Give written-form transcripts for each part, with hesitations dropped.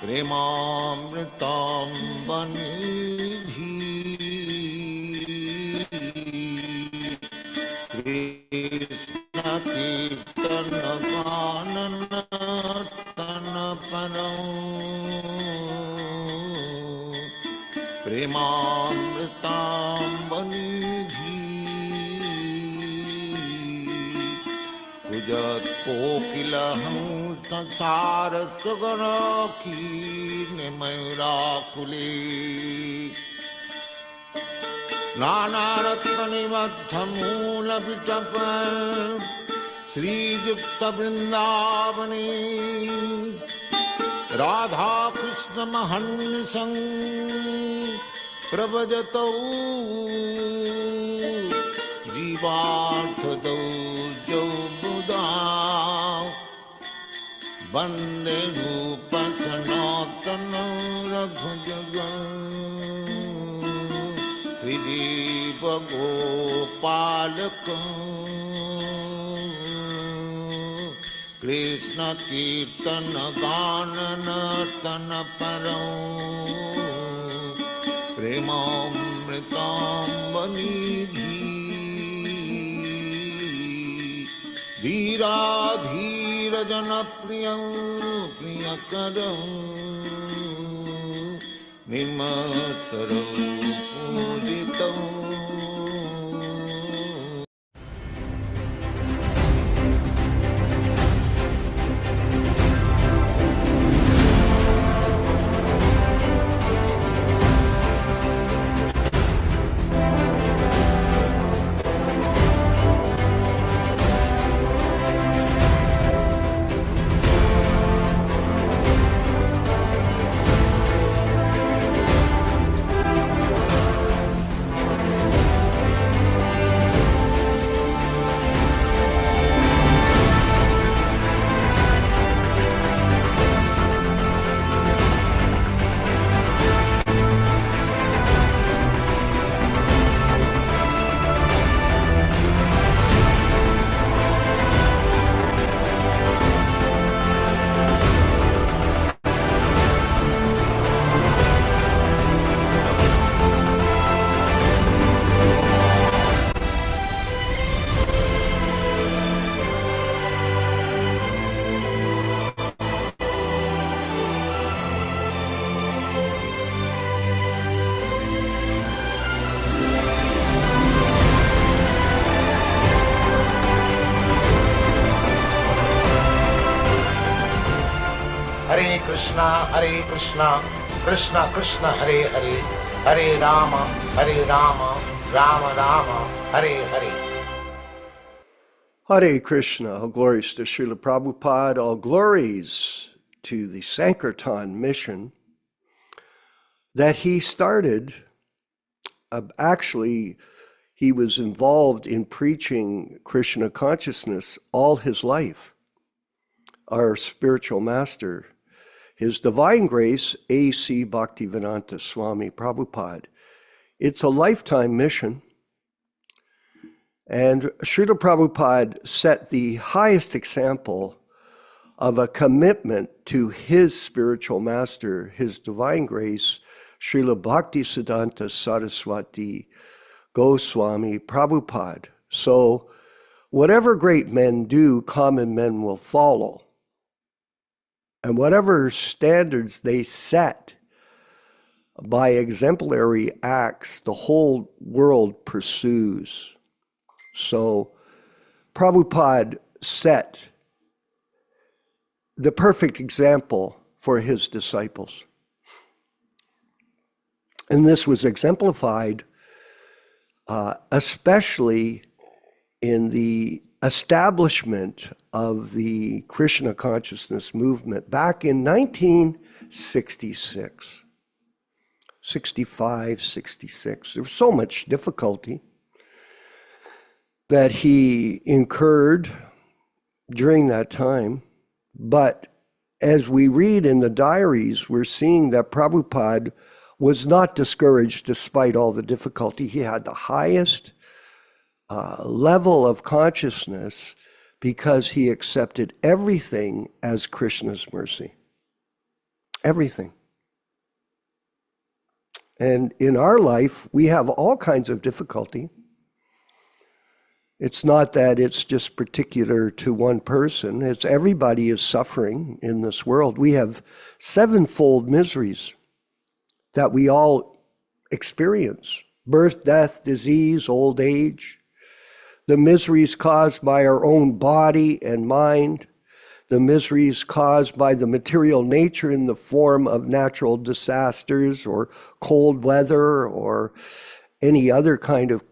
Premamritam Vanidhi Krishna Kirtana Gananartana Param Premamritam Vanidhi Pujat Kokilaham Sansar Sagara Kine Mayurakuli Nana Ratani Madhamula Vitapa Sri Jukta Vrindavani Radha Krishna Mahanisang Prabhajatau Jivarthadau Jau Buddha Vande Rupa Sanatana Raghujaga Sri Deva Gopalaka Krishna Kirtana Gananartana Param Premamritam Vanidhi Dhira Dhira Jana Priyam Priyakaram Nimasaram Pujitam. Hare Krishna, Krishna Krishna, Hare Hare, Hare Rama, Rama Rama, Hare Hare. Hare Krishna, all glories to Srila Prabhupada, all glories to the Sankirtan mission that he started. Actually, he was involved in preaching Krishna consciousness all his life. Our spiritual master, His Divine Grace A.C. Bhaktivedanta Swami Prabhupāda. It's a lifetime mission. And Srila Prabhupada set the highest example of a commitment to his spiritual master, His Divine Grace, Srila Bhaktisiddhanta Saraswati Goswami Prabhupāda. So whatever great men do, common men will follow. And whatever standards they set by exemplary acts, the whole world pursues. So Prabhupada set the perfect example for his disciples. And this was exemplified especially in the establishment of the Krishna Consciousness movement back in 1966, 65, 66. There was so much difficulty that he incurred during that time. But as we read in the diaries, we're seeing that Prabhupada was not discouraged despite all the difficulty. He had the highest level of consciousness because he accepted everything as Krishna's mercy. everything. And in our life, we have all kinds of difficulty. It's not that it's just particular to one person. It's everybody is suffering in this world. We have sevenfold miseries that we all experience: birth, death, disease, old age, the miseries caused by our own body and mind, the miseries caused by the material nature in the form of natural disasters or cold weather or any other kind of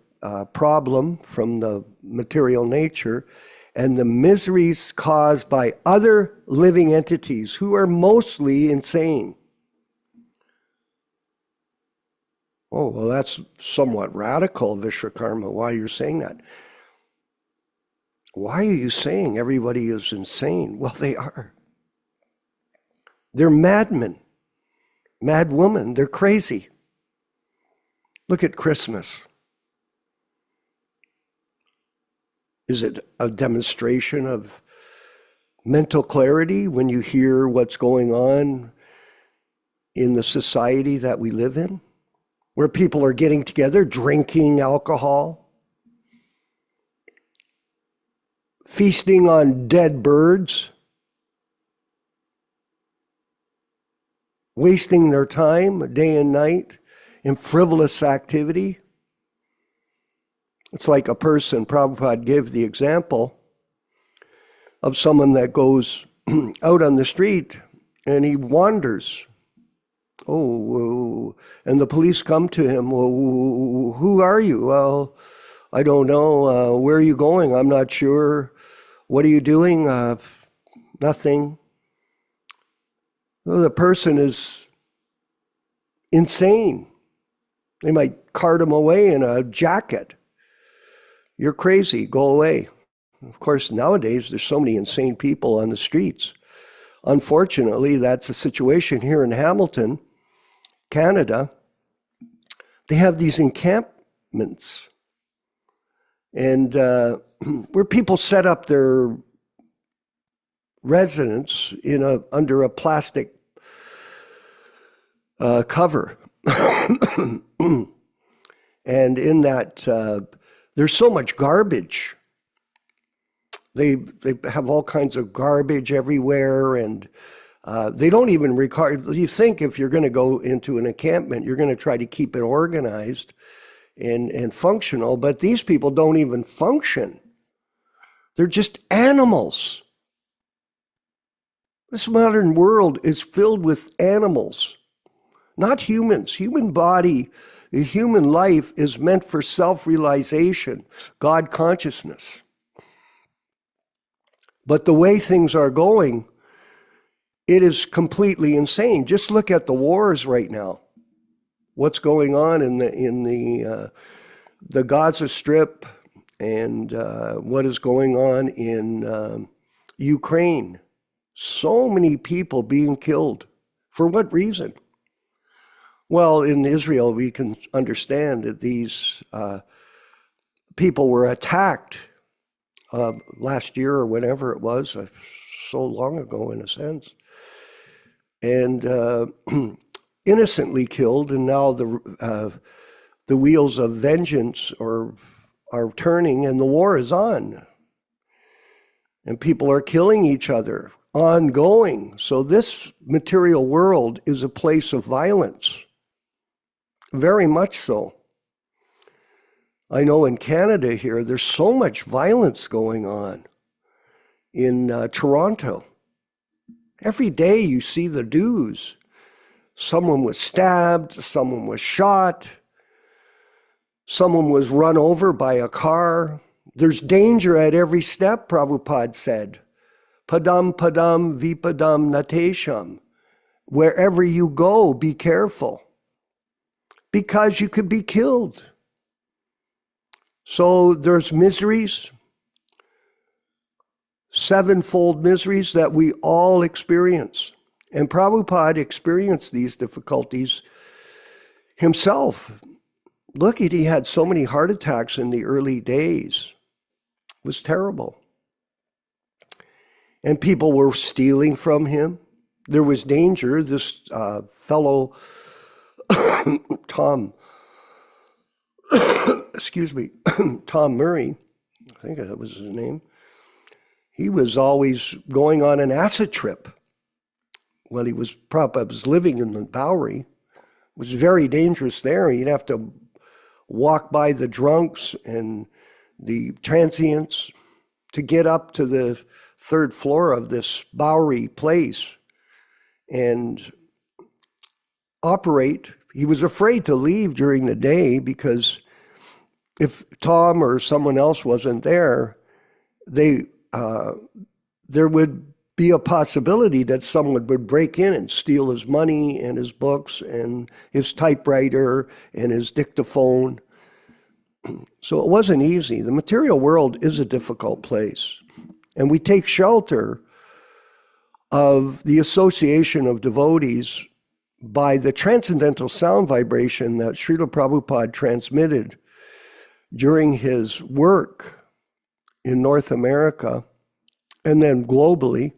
problem from the material nature, and the miseries caused by other living entities who are mostly insane. Oh, well, that's somewhat radical, Vishwakarma. Why you're saying that? Why are you saying everybody is insane? Well, they are. They're madmen, mad women. They're crazy. Look at Christmas. Is it a demonstration of mental clarity when you hear what's going on in the society that we live in, where people are getting together, drinking alcohol, feasting on dead birds, wasting their time day and night in frivolous activity? It's like a person, Prabhupada gave the example of someone that goes out on the street and he wanders. Oh, and the police come to him. Well, who are you? Well, I don't know. Where are you going? I'm not sure. What are you doing? Nothing. Well, the person is insane. They might cart him away in a jacket. You're crazy, go away. Of course, nowadays, there's so many insane people on the streets. Unfortunately, that's the situation here in Hamilton, Canada. They have these encampments, and where people set up their residence under a plastic cover. And in that, there's so much garbage. They have all kinds of garbage everywhere, and they don't even regard. You think if you're going to go into an encampment, you're going to try to keep it organized and functional, but these people don't even function. They're just animals. This modern world is filled with animals, not humans. Human body, the human life is meant for self-realization, God consciousness. But the way things are going, it is completely insane. Just look at the wars right now. What's going on in the Gaza Strip, and what is going on in Ukraine. So many people being killed. For what reason? Well, in Israel, we can understand that these people were attacked last year or whenever it was, so long ago in a sense, and innocently killed, and now the wheels of vengeance are turning, and the war is on, and people are killing each other, ongoing. So this material world is a place of violence, very much so. I know in Canada here, there's so much violence going on in Toronto. Every day you see the news. Someone was stabbed, someone was shot, someone was run over by a car. There's danger at every step, Prabhupada said. Padam padam vipadam natesham. Wherever you go, be careful, because you could be killed. So there's miseries, sevenfold miseries that we all experience. And Prabhupada experienced these difficulties himself. Look, he had so many heart attacks in the early days. It was terrible. And people were stealing from him. there was danger. This fellow, Tom, excuse me, Tom Murray, I think that was his name, he was always going on an acid trip when Prabhupada was living in the Bowery. It was very dangerous there. He'd have to walk by the drunks and the transients to get up to the third floor of this Bowery place and operate. He was afraid to leave during the day because if Tom or someone else wasn't there, there would be a possibility that someone would break in and steal his money and his books and his typewriter and his dictaphone. So it wasn't easy. The material world is a difficult place. And we take shelter of the association of devotees by the transcendental sound vibration that Srila Prabhupada transmitted during his work in North America and then globally,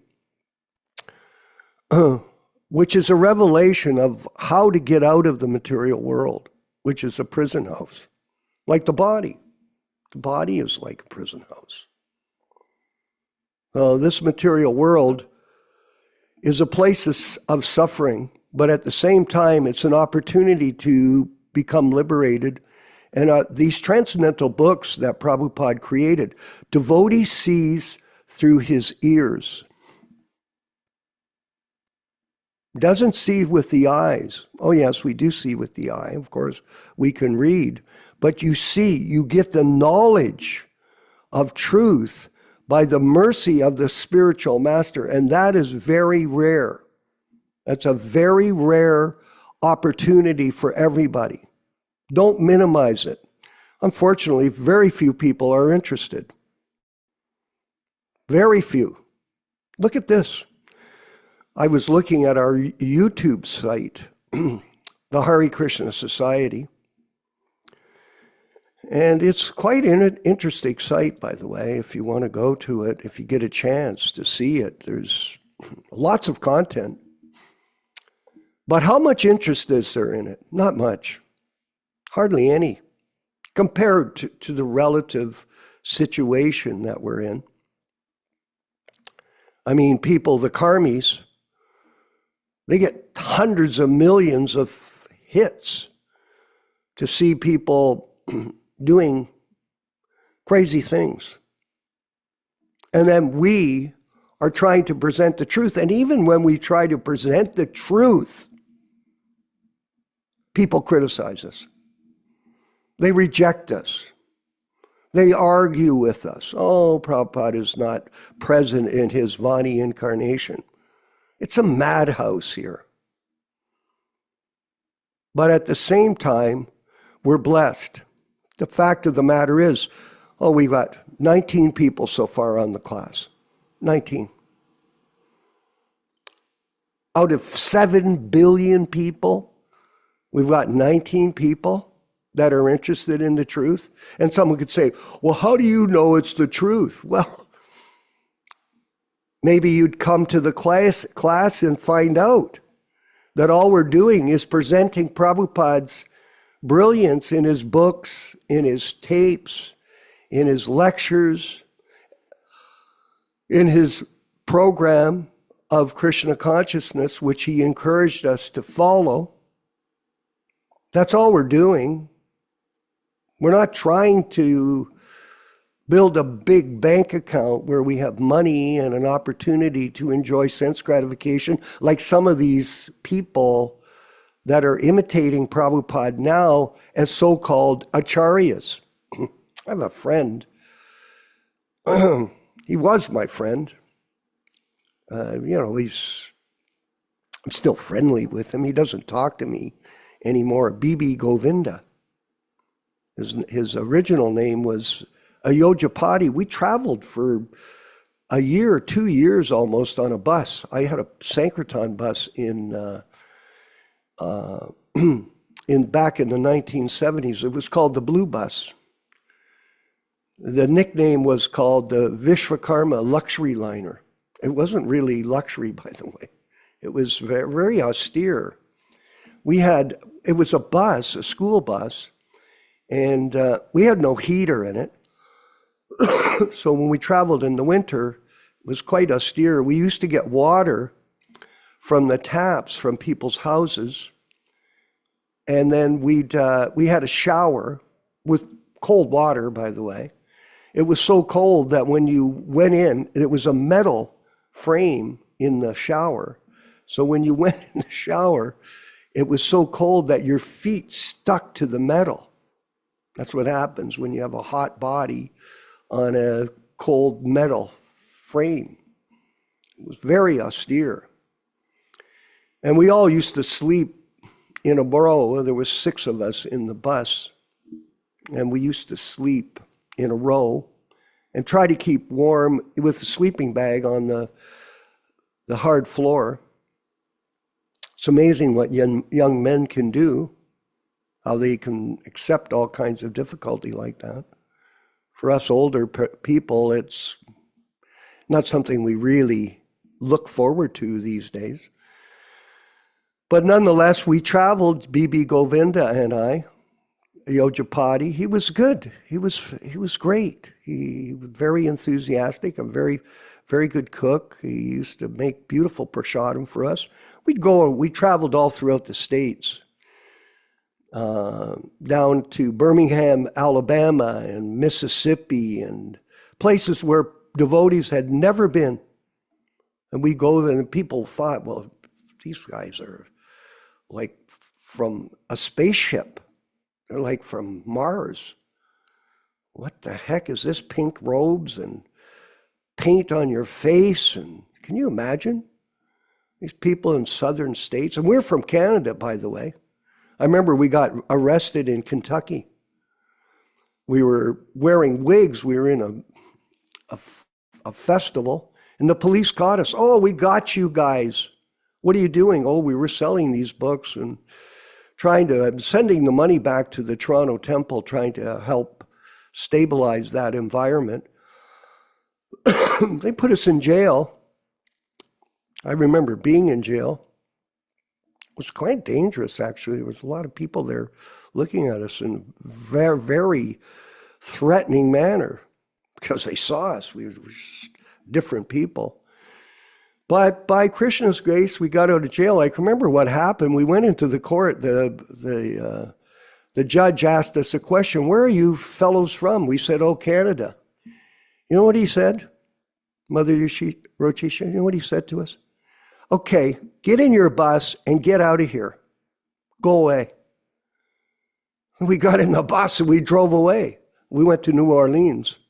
which is a revelation of how to get out of the material world, which is a prison house, like the body. The body is like a prison house. This material world is a place of suffering, but at the same time, it's an opportunity to become liberated. And these transcendental books that Prabhupada created, devotee sees through his ears. Doesn't see with the eyes. Oh yes, we do see with the eye. Of course, we can read. But you see, you get the knowledge of truth by the mercy of the spiritual master. And that is very rare. That's a very rare opportunity for everybody. Don't minimize it. Unfortunately, very few people are interested. Very few. Look at this. I was looking at our YouTube site, the Hare Krishna Society. And it's quite an interesting site, by the way, if you want to go to it, if you get a chance to see it. There's lots of content. But how much interest is there in it? Not much. Hardly any, compared to the relative situation that we're in. I mean, people, the karmis, they get hundreds of millions of hits to see people doing crazy things. And then we are trying to present the truth. And even when we try to present the truth, people criticize us. They reject us. They argue with us. Oh, Prabhupada is not present in his Vani incarnation. It's a madhouse here. But at the same time, we're blessed. The fact of the matter is, we've got 19 people so far on the class. 19. Out of 7 billion people, we've got 19 people that are interested in the truth. And someone could say, well, how do you know it's the truth? Well, maybe you'd come to the class and find out that all we're doing is presenting Prabhupada's brilliance in his books, in his tapes, in his lectures, in his program of Krishna Consciousness, which he encouraged us to follow. That's all we're doing. We're not trying to build a big bank account where we have money and an opportunity to enjoy sense gratification like some of these people that are imitating Prabhupada now as so-called acharyas. I have a friend. He was my friend. I'm still friendly with him. He doesn't talk to me anymore. B.B. Govinda. His original name was Ayojapati. We traveled for a year, 2 years almost on a bus. I had a Sankirtan bus back in the 1970s. It was called the Blue Bus. The nickname was called the Vishwakarma Luxury Liner. It wasn't really luxury, by the way. It was very, very austere. It was a bus, a school bus, and we had no heater in it. So when we traveled in the winter, it was quite austere. We used to get water from the taps from people's houses, and then we had a shower with cold water, by the way. It was so cold that when you went in, it was a metal frame in the shower. So when you went in the shower, it was so cold that your feet stuck to the metal. That's what happens when you have a hot body on a cold metal frame. It was very austere. And we all used to sleep in a row. There was 6 of us in the bus, and we used to sleep in a row and try to keep warm with a sleeping bag on the hard floor. It's amazing what young men can do, how they can accept all kinds of difficulty like that. For us older people, it's not something we really look forward to these days. But nonetheless, we traveled, B.B. Govinda and I, Yojapati. He was good. He was great. He was very enthusiastic, a very, very good cook. He used to make beautiful prasadam for us. We traveled all throughout the States, down to Birmingham, Alabama, and Mississippi, and places where devotees had never been. And we go, and people thought, well, these guys are like from a spaceship. They're like from Mars. What the heck is this? Pink robes and paint on your face. And can you imagine? These people in southern states. And we're from Canada, by the way. I remember we got arrested in Kentucky. We were wearing wigs. We were in a festival, and the police caught us. Oh, we got you guys. What are you doing? Oh, we were selling these books and sending the money back to the Toronto Temple, trying to help stabilize that environment. They put us in jail. I remember being in jail. It was quite dangerous, actually. There was a lot of people there looking at us in a very, very threatening manner because they saw us. We were different people. But by Krishna's grace, we got out of jail. I can remember what happened. We went into the court. The judge asked us a question. Where are you fellows from? We said, oh, Canada. You know what he said? Mother Rochisha, you know what he said to us? Okay, get in your bus and get out of here. Go away. And we got in the bus and we drove away. We went to New Orleans.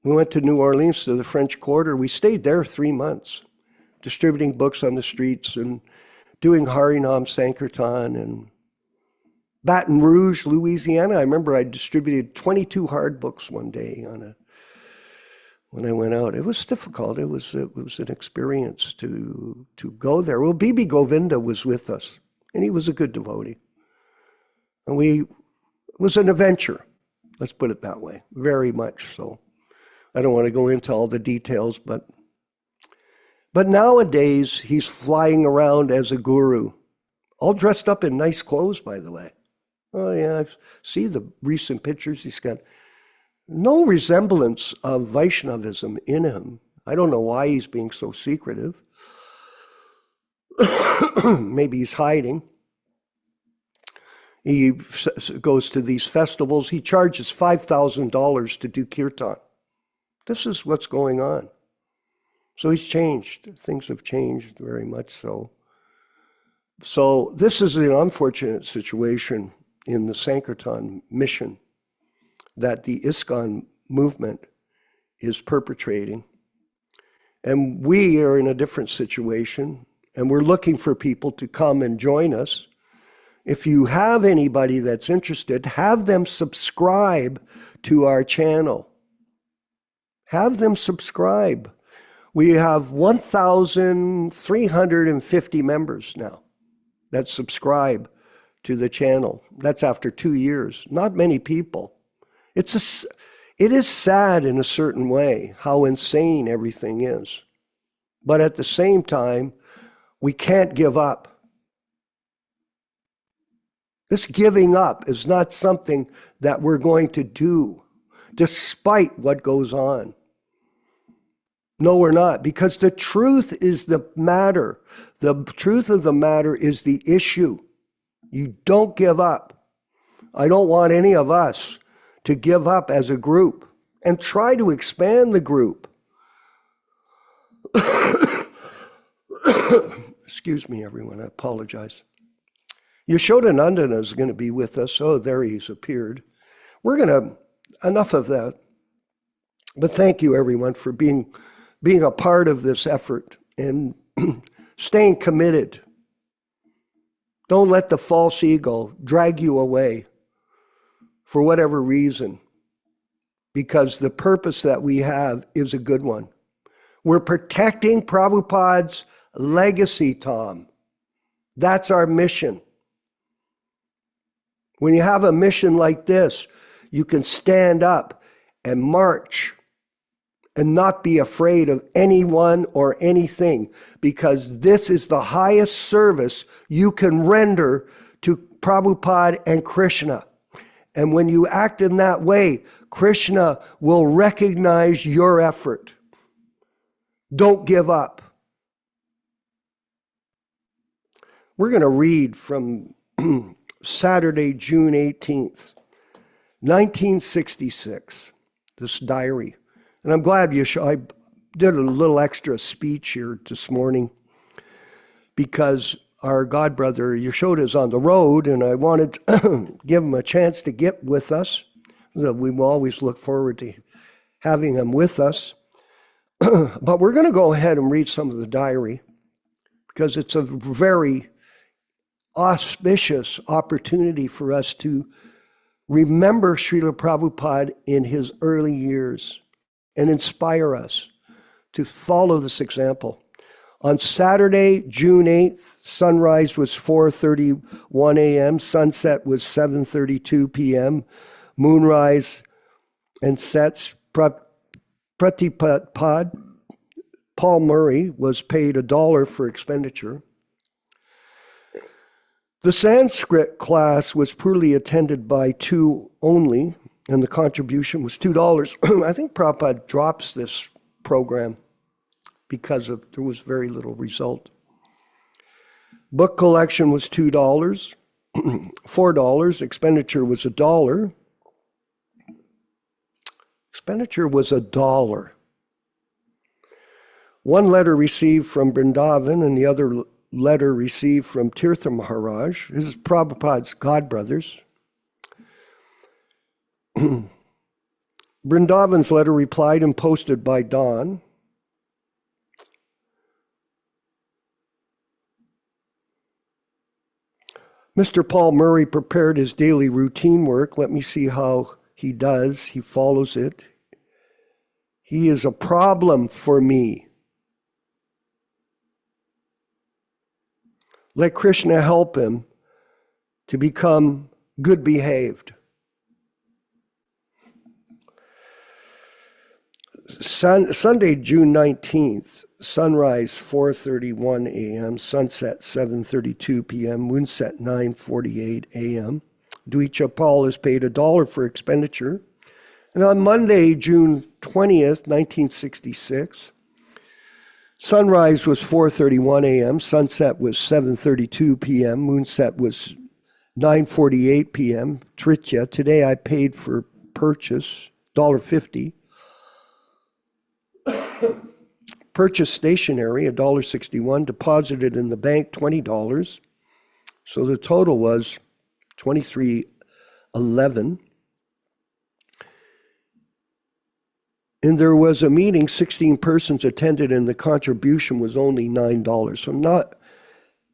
We went to New Orleans to the French Quarter. We stayed there 3 months, distributing books on the streets and doing Harinam Sankirtan. And Baton Rouge, Louisiana, I remember I distributed 22 hard books one day when I went out. It was difficult. It was an experience to go there. Well, B.B. Govinda was with us, and he was a good devotee. And it was an adventure, let's put it that way, very much so. I don't want to go into all the details, but nowadays he's flying around as a guru, all dressed up in nice clothes, by the way. Oh yeah, I see the recent pictures. He's got no resemblance of Vaishnavism in him. I don't know why he's being so secretive. Maybe he's hiding. He goes to these festivals. He charges $5,000 to do kirtan. This is what's going on. So he's changed. Things have changed very much so. So this is an unfortunate situation in the Sankirtan mission that the ISKCON movement is perpetrating. And we are in a different situation, and we're looking for people to come and join us. If you have anybody that's interested, have them subscribe to our channel. Have them subscribe. We have 1,350 members now that subscribe to the channel. That's after 2 years. Not many people. It is sad in a certain way how insane everything is. But at the same time, We can't give up. This giving up is not something that we're going to do despite what goes on. No, we're not, because the truth is the matter. The truth of the matter is the issue. You don't give up. I don't want any of us to give up as a group and try to expand the group. Excuse me, everyone, I apologize. Yaśodā-nandana is going to be with us. Oh, there he's appeared. Enough of that. But thank you, everyone, for being a part of this effort and staying committed. Don't let the false ego drag you away for whatever reason, because the purpose that we have is a good one. We're protecting Prabhupada's legacy, Tom. That's our mission. When you have a mission like this, you can stand up and march and not be afraid of anyone or anything, because this is the highest service you can render to Prabhupada and Krishna. And when you act in that way, Krishna will recognize your effort. Don't give up. We're going to read from Saturday, June 18th, 1966, this diary. And I'm glad I did a little extra speech here this morning because our godbrother Yaśodā is on the road, and I wanted to give him a chance to get with us. We will always look forward to having him with us. But we're going to go ahead and read some of the diary because it's a very auspicious opportunity for us to remember Srila Prabhupada in his early years and inspire us to follow this example. On Saturday, June 8th, sunrise was 4:31 a.m., sunset was 7:32 p.m., moonrise and sets, Pratipad, Paul Murray, was paid $1 for expenditure. The Sanskrit class was poorly attended by 2 only, and the contribution was $2. I think Prabhupada drops this program because there was very little result. Book collection was $2, $4. Expenditure was $1. Expenditure was $1. One letter received from Vrindavan and the other letter received from Tirtha Maharaj. This is Prabhupada's godbrothers. Vrindavan's letter replied and posted by Dawn. Mr. Paul Murray prepared his daily routine work. Let me see how he does. He follows it. He is a problem for me. Let Krishna help him to become good behaved. Sunday, June 19th, sunrise 4:31 a.m., sunset 7:32 p.m., moonset 9:48 a.m. Dvicha Paul is paid $1 for expenditure. And on Monday, June 20th, 1966, sunrise was 4:31 a.m., sunset was 7:32 p.m., moonset was 9:48 p.m., Tritya. Today I paid for purchase, $1.50. Purchase stationery, $1.61. Deposited in the bank, $20. So the total was $23.11. And there was a meeting, 16 persons attended, and the contribution was only $9. So not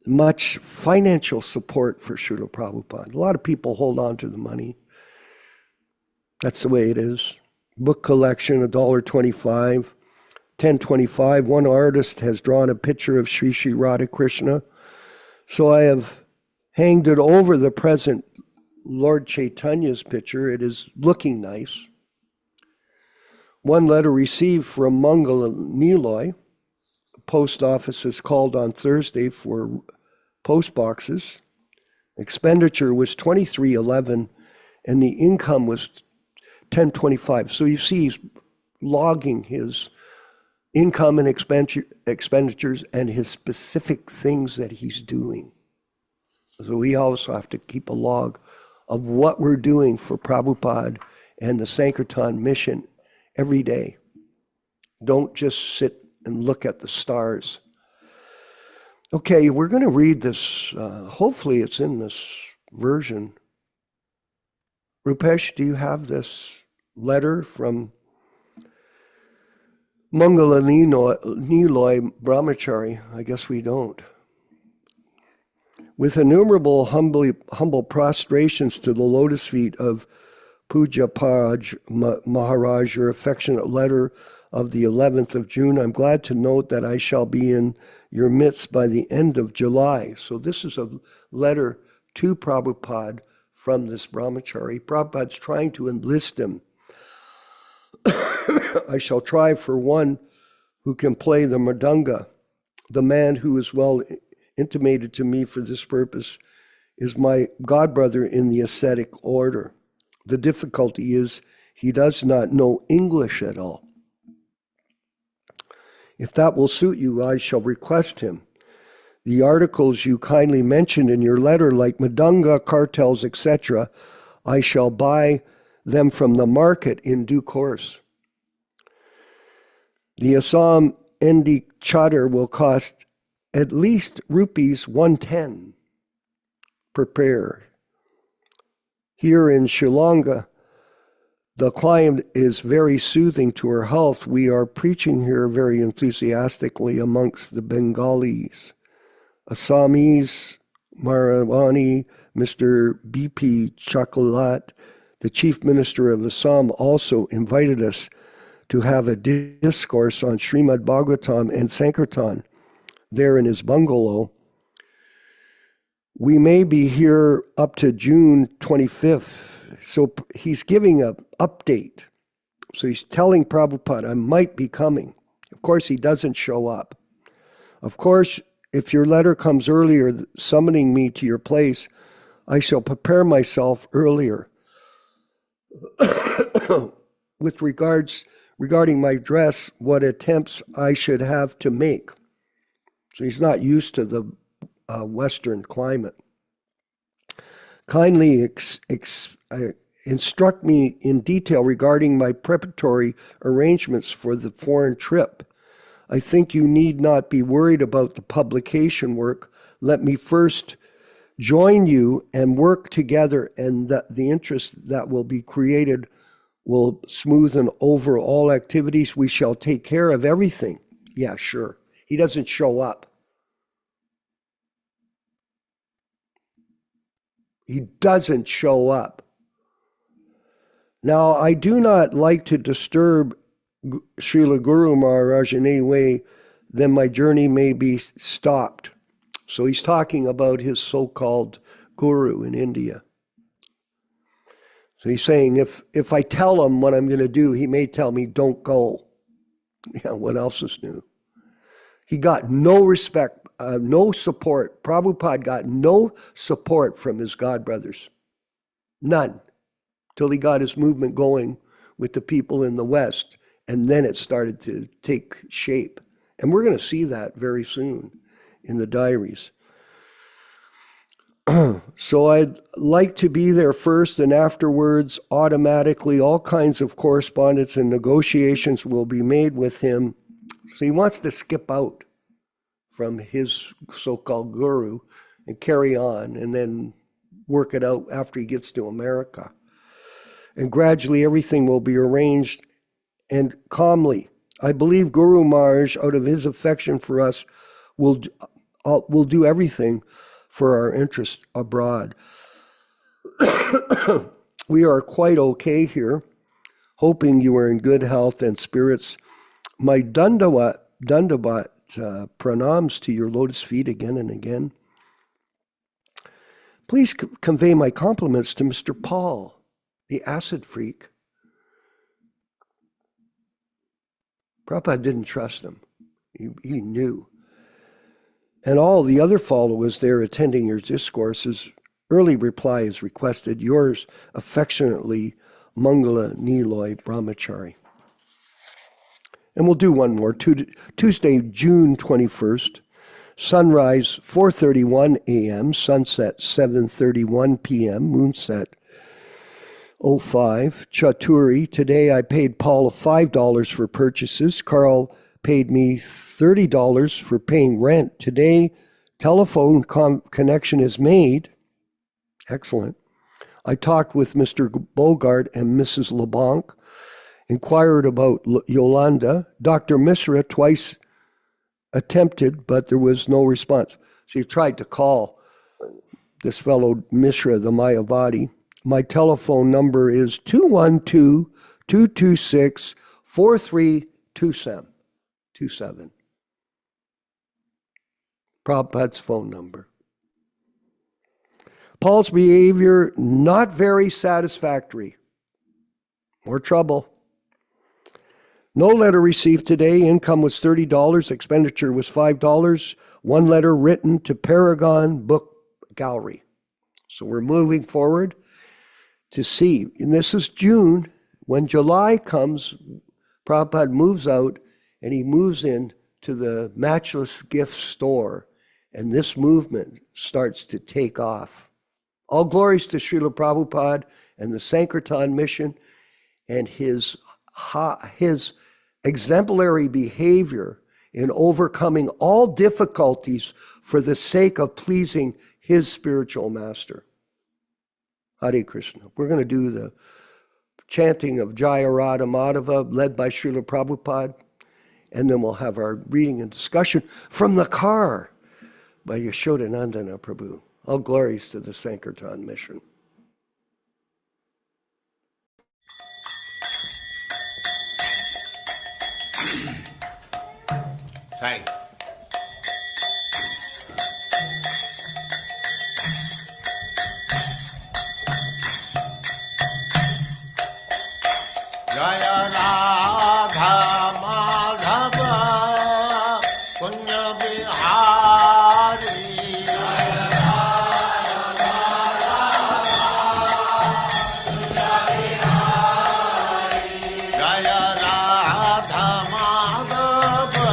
much financial support for Srila Prabhupada. A lot of people hold on to the money. That's the way it is. Book collection, $1.25. 1025, one artist has drawn a picture of Sri Sri Radha Krishna. So I have hanged it over the present Lord Chaitanya's picture. It is looking nice. One letter received from Mangala Niloy, post offices called on Thursday for post boxes. Expenditure was $23.11 and the income was $10.25. So you see he's logging his income and expenditures and his specific things that he's doing. So we also have to keep a log of what we're doing for Prabhupada and the Sankirtan mission every day. Don't just sit and look at the stars. Okay, we're going to read this. Hopefully it's in this version. Rupesh, do you have this letter from Mangala Niloy Brahmachari? I guess we don't. With innumerable humble prostrations to the lotus feet of Puja Paj Maharaj, your affectionate letter of the 11th of June, I'm glad to note that I shall be in your midst by the end of July. So this is a letter to Prabhupada from this brahmachari. Prabhupada's trying to enlist him. I shall try for one who can play the mridanga. The man who is well intimated to me for this purpose is my godbrother in the ascetic order. The difficulty is he does not know English at all. If that will suit you, I shall request him. The articles you kindly mentioned in your letter, like mridanga, cartels, etc., I shall buy them from the market in due course. The Assam Endi Chadar will cost at least rupees 110 per pair. Here in Shillong, the climate is very soothing to her health. We are preaching here very enthusiastically amongst the Bengalis. Assamese, Maravani, Mr. B.P. Chakalat, the Chief Minister of Assam, also invited us to have a discourse on Srimad Bhagavatam and Sankirtan there in his bungalow. We may be here up to June 25th. So he's giving an update. So he's telling Prabhupada, I might be coming. Of course, he doesn't show up. Of course, if your letter comes earlier, summoning me to your place, I shall prepare myself earlier. With regarding my dress, what attempts I should have to make. So he's not used to the Western climate. Kindly instruct me in detail regarding my preparatory arrangements for the foreign trip. I think you need not be worried about the publication work. Let me first join you and work together, and that the interest that will be created will smoothen over all activities. We shall take care of everything. Yeah, sure. He doesn't show up. He doesn't show up. Now, I do not like to disturb Srila Guru Maharaj in any way, then my journey may be stopped. So he's talking about his so-called guru in India. So he's saying, if I tell him what I'm going to do, he may tell me, don't go. Yeah, what else is new? He got no respect, no support. Prabhupada got no support from his godbrothers. None. Till he got his movement going with the people in the West. And then it started to take shape. And we're going to see that very soon in the diaries. So I'd like to be there first, and afterwards, automatically, all kinds of correspondence and negotiations will be made with him. So he wants to skip out from his so-called guru and carry on and then work it out after he gets to America. And gradually everything will be arranged and calmly. I believe Guru Maharaj, out of his affection for us, will do everything for our interest abroad. We are quite okay here, hoping you are in good health and spirits. My dandavat pranams to your lotus feet again and again. Please convey my compliments to Mr. Paul, the acid freak. Prabhupada didn't trust him. He knew. And all the other followers there attending your discourses, early reply is requested. Yours affectionately, Mangala Niloy Brahmachari. And we'll do one more. Tuesday, June 21st, sunrise 4:31 a.m., sunset 7:31 p.m., moonset 05. Chaturi, today I paid Paul $5 for purchases. Carl paid me $30 for paying rent. Today, telephone connection is made. Excellent. I talked with Mr. Bogart and Mrs. LeBlanc, inquired about Yolanda. Dr. Misra twice attempted, but there was no response. So you tried to call this fellow Misra, the Mayavadi. My telephone number is 212-226-4327. Prabhupada's phone number. Paul's behavior, not very satisfactory. More trouble. No letter received today. Income was $30. Expenditure was $5. One letter written to Paragon Book Gallery. So we're moving forward to see. And this is June. When July comes, Prabhupada moves out and he moves in to the Matchless Gift Store. And this movement starts to take off. All glories to Srila Prabhupada and the Sankirtan mission and his exemplary behavior in overcoming all difficulties for the sake of pleasing his spiritual master. Hare Krishna. We're going to do the chanting of Jaya Radha Madhava led by Srila Prabhupada, and then we'll have our reading and discussion from the car by Yaśodā-nandana Prabhu. All glories to the Sankirtan mission. Sai. Jaya Radha Madhava Punya Bihari. Jaya Radha Madhava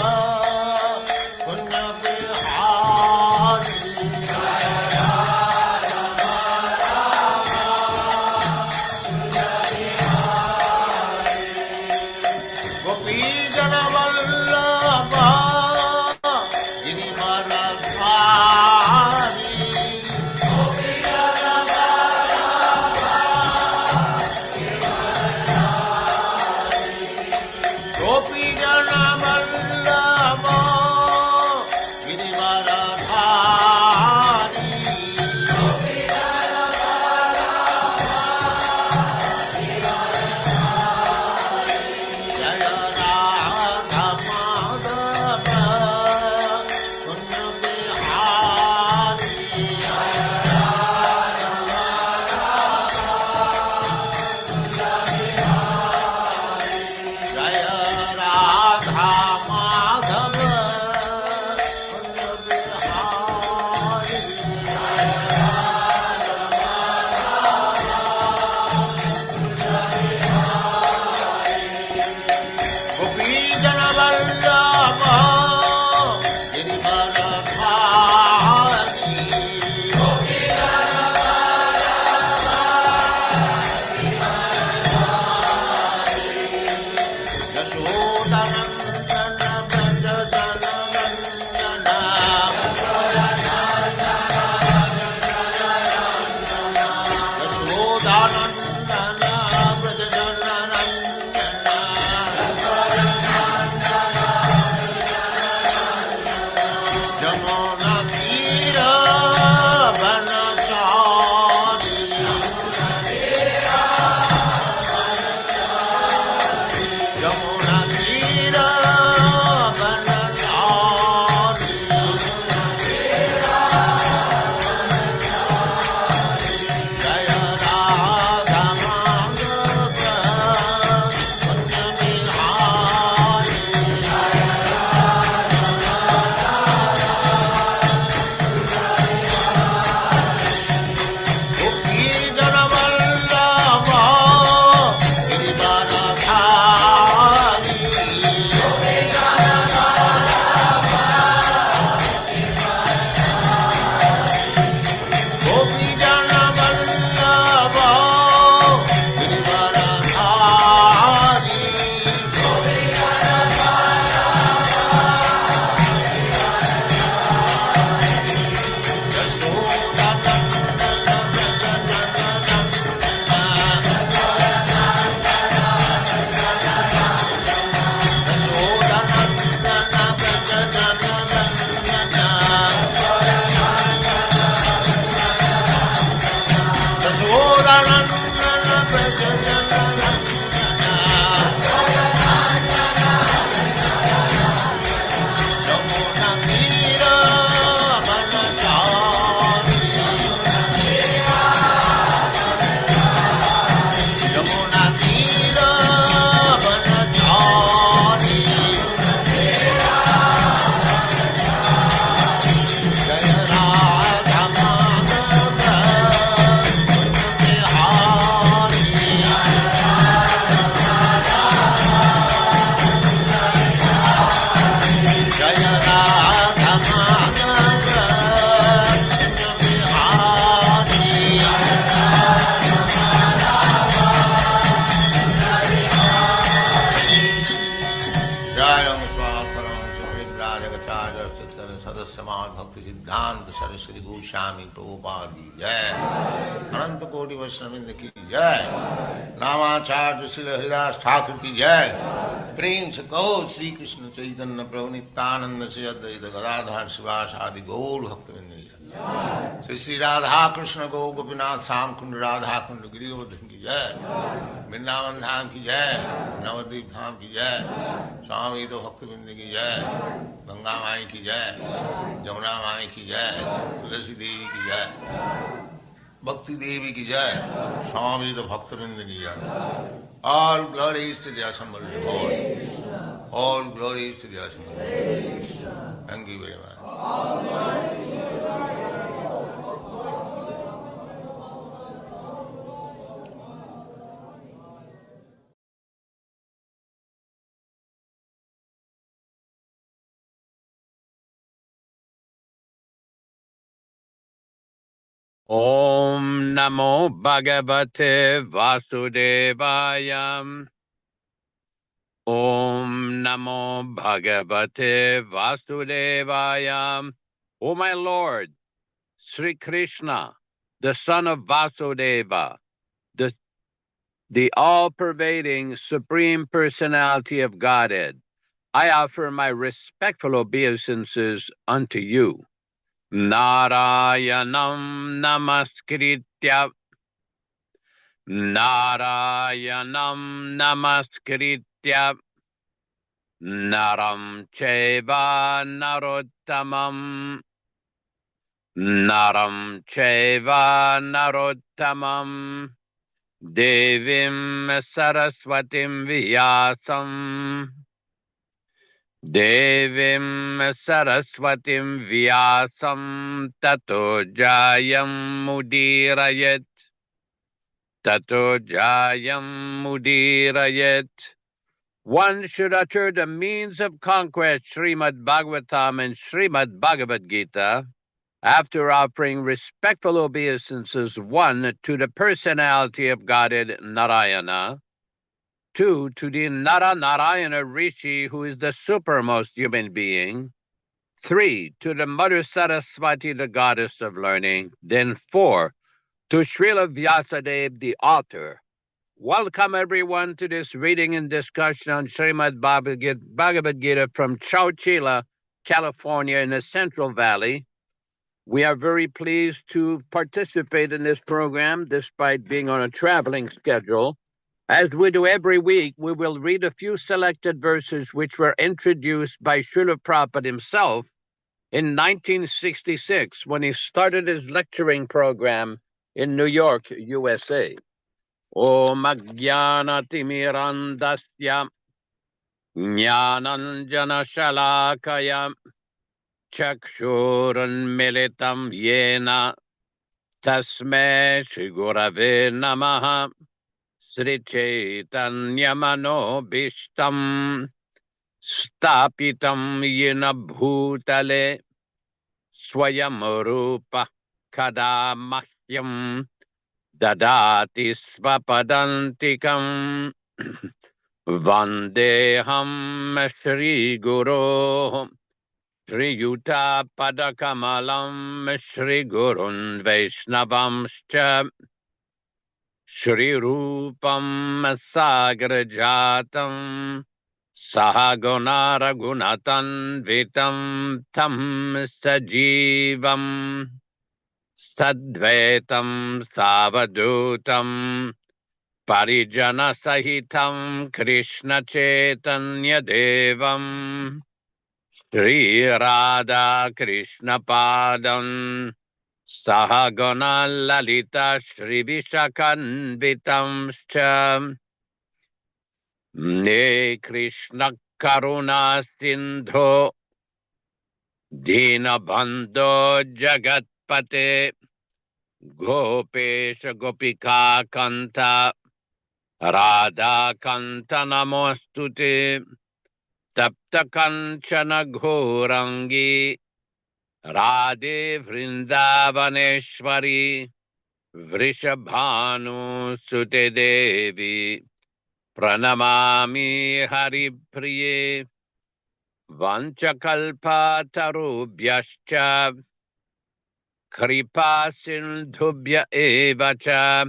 Goswami Prabhupada की जय, अनंत कोटि वैष्णववृंद की जय, नामाचार्य श्री हरिदास ठाकुर की जय। प्रेम से कहो श्री कृष्ण चैतन्य प्रभु नित्यानंद से अद्वैत गदाधर शिवास आदि गौर भक्तवृंद की जय। श्री श्री राधा कृष्ण गो गोपीनाथ श्याम कुंड राधा कुंड गिरिवर्धन की जय, वृंदावन धाम की जय, नवद्वीप धाम की जय, स्वामी तो भक्तवृंद की जय, गंगा माई की जय, जमुना माई की जय, तुलसी देवी की जय, भक्ति देवी की जय, स्वामी तो भक्तवृंद की जय। All glories to the assembled Lord. All glories to the assembled Lord. Thank you very much. Om Namo Bhagavate Vasudevaya. Om Namo Bhagavate Vasudevaya. O my Lord, Sri Krishna, the son of Vasudeva, the all-pervading Supreme Personality of Godhead, I offer my respectful obeisances unto you. Narayanam namaskritya Narayanam namaskritya Naram cheva narottamam Naram cheva narottamam Devim saraswatim vyasam Devim saraswatim vyasam tato jayam mudirayet tato jayam mudirayet. One should utter the means of conquest, Srimad Bhagavatam and Srimad Bhagavad-gītā, after offering respectful obeisances, 1, to the personality of Godhead Narayana, 2, to the Narayana Rishi, who is the supermost human being, 3, to the Mother Saraswati, the goddess of learning, then 4, to Srila Vyasadeva, the author. Welcome everyone to this reading and discussion on Srimad Bhagavad-gītā from Chowchilla, California in the Central Valley. We are very pleased to participate in this program despite being on a traveling schedule. As we do every week, we will read a few selected verses which were introduced by Srila Prabhupada himself in 1966 when he started his lecturing program in New York, USA. Om Ajnana Timirandasya Jnananjana Shalakaya Chakshuran Militam Yena Tasme Shri Gurave Namaha Sri Chaitanya Manobishtam Stapitam Yena Bhutale Swayam Rupa Kadamahyam Dadati Svapadantikam Vandeham Shri Guru Shri Yuta Padakamalam Shri Gurun Vaishnavamscha Shri Rupam Sagrajatam Sahaguna Raghunatan Vitam Tam Sajivam Sadvaitam Savadutam Parijana Sahitam Krishna Chaitanya Devam Shri Radha Krishna Padam Sahaguna Lalita Shri Vishakanvitam Sham Ne Krishna Karuna Sindho Dina Bandho Jagatpate Gopesha Gopika Kanta Radha Kanta Namostute Tapta Kanchana Ghorangi Radhe Vrindavaneshwari Vrishabhanu Sute Devi Pranamami Haripriye Vanchakalpa Tarubhyascha Kripa sindhubhya eva cha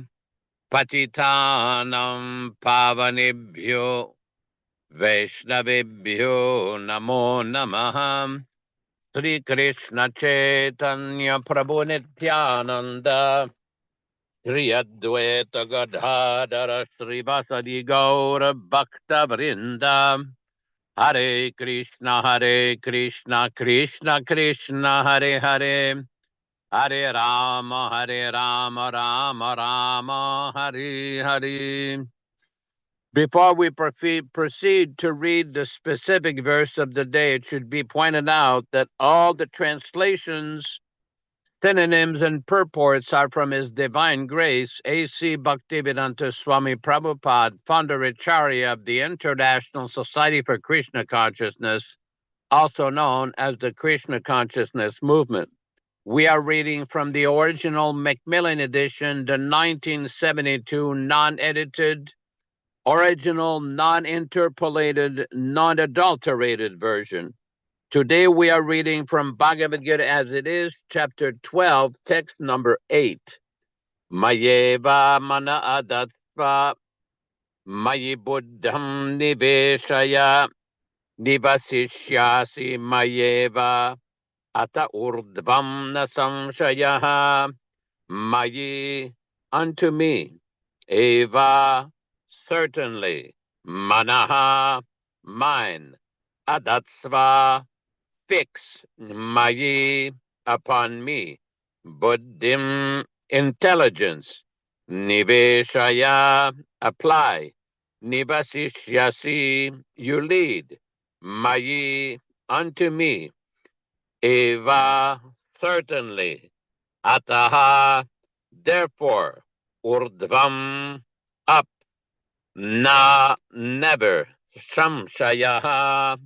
patitanam pavanebhyo Vaishnavebhyo namo namaha. Sri Krishna Chaitanya Prabhu Nityananda Sri Advaita Gadadhara Sri Vasadi Gaura Bhakta Vrinda Hare Krishna Krishna Krishna Hare Hare Hare Rama Rama Rama Hare Hare. Before we proceed to read the specific verse of the day, it should be pointed out that all the translations, synonyms, and purports are from His Divine Grace A.C. Bhaktivedanta Swami Prabhupāda, Founder-Ācārya of the International Society for Krishna Consciousness, also known as the Krishna Consciousness Movement. We are reading from the original Macmillan edition, the 1972 non-edited, original, non-interpolated, non-adulterated version. Today we are reading from Bhagavad-gītā As It Is, chapter 12, text number 8. Mayeva mana adatva mayi buddham niveshaya nivasishyasi mayeva ata urdvam na samshayaha mayi unto me eva certainly, manaha, mine, adatsva, fix, mayi, upon me, buddhim, intelligence, niveshaya, apply, nivasishyasi, you lead, mayi, unto me, eva, certainly, ataha, therefore, urdvam, up, na, never. Samshayaha.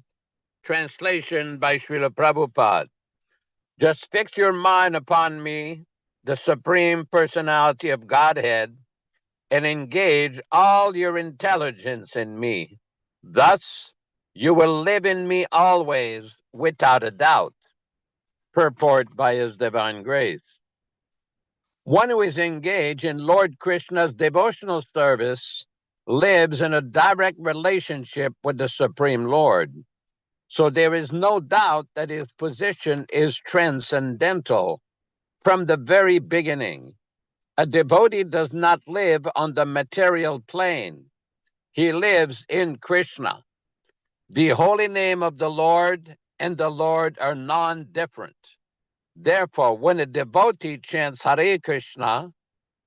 Translation by Srila Prabhupada. Just fix your mind upon me, the Supreme Personality of Godhead, and engage all your intelligence in me. Thus, you will live in me always, without a doubt. Purport by His Divine Grace. One who is engaged in Lord Krishna's devotional service lives in a direct relationship with the Supreme Lord. So there is no doubt that his position is transcendental from the very beginning. A devotee does not live on the material plane. He lives in Krishna. The holy name of the Lord and the Lord are non-different. Therefore, when a devotee chants Hare Krishna,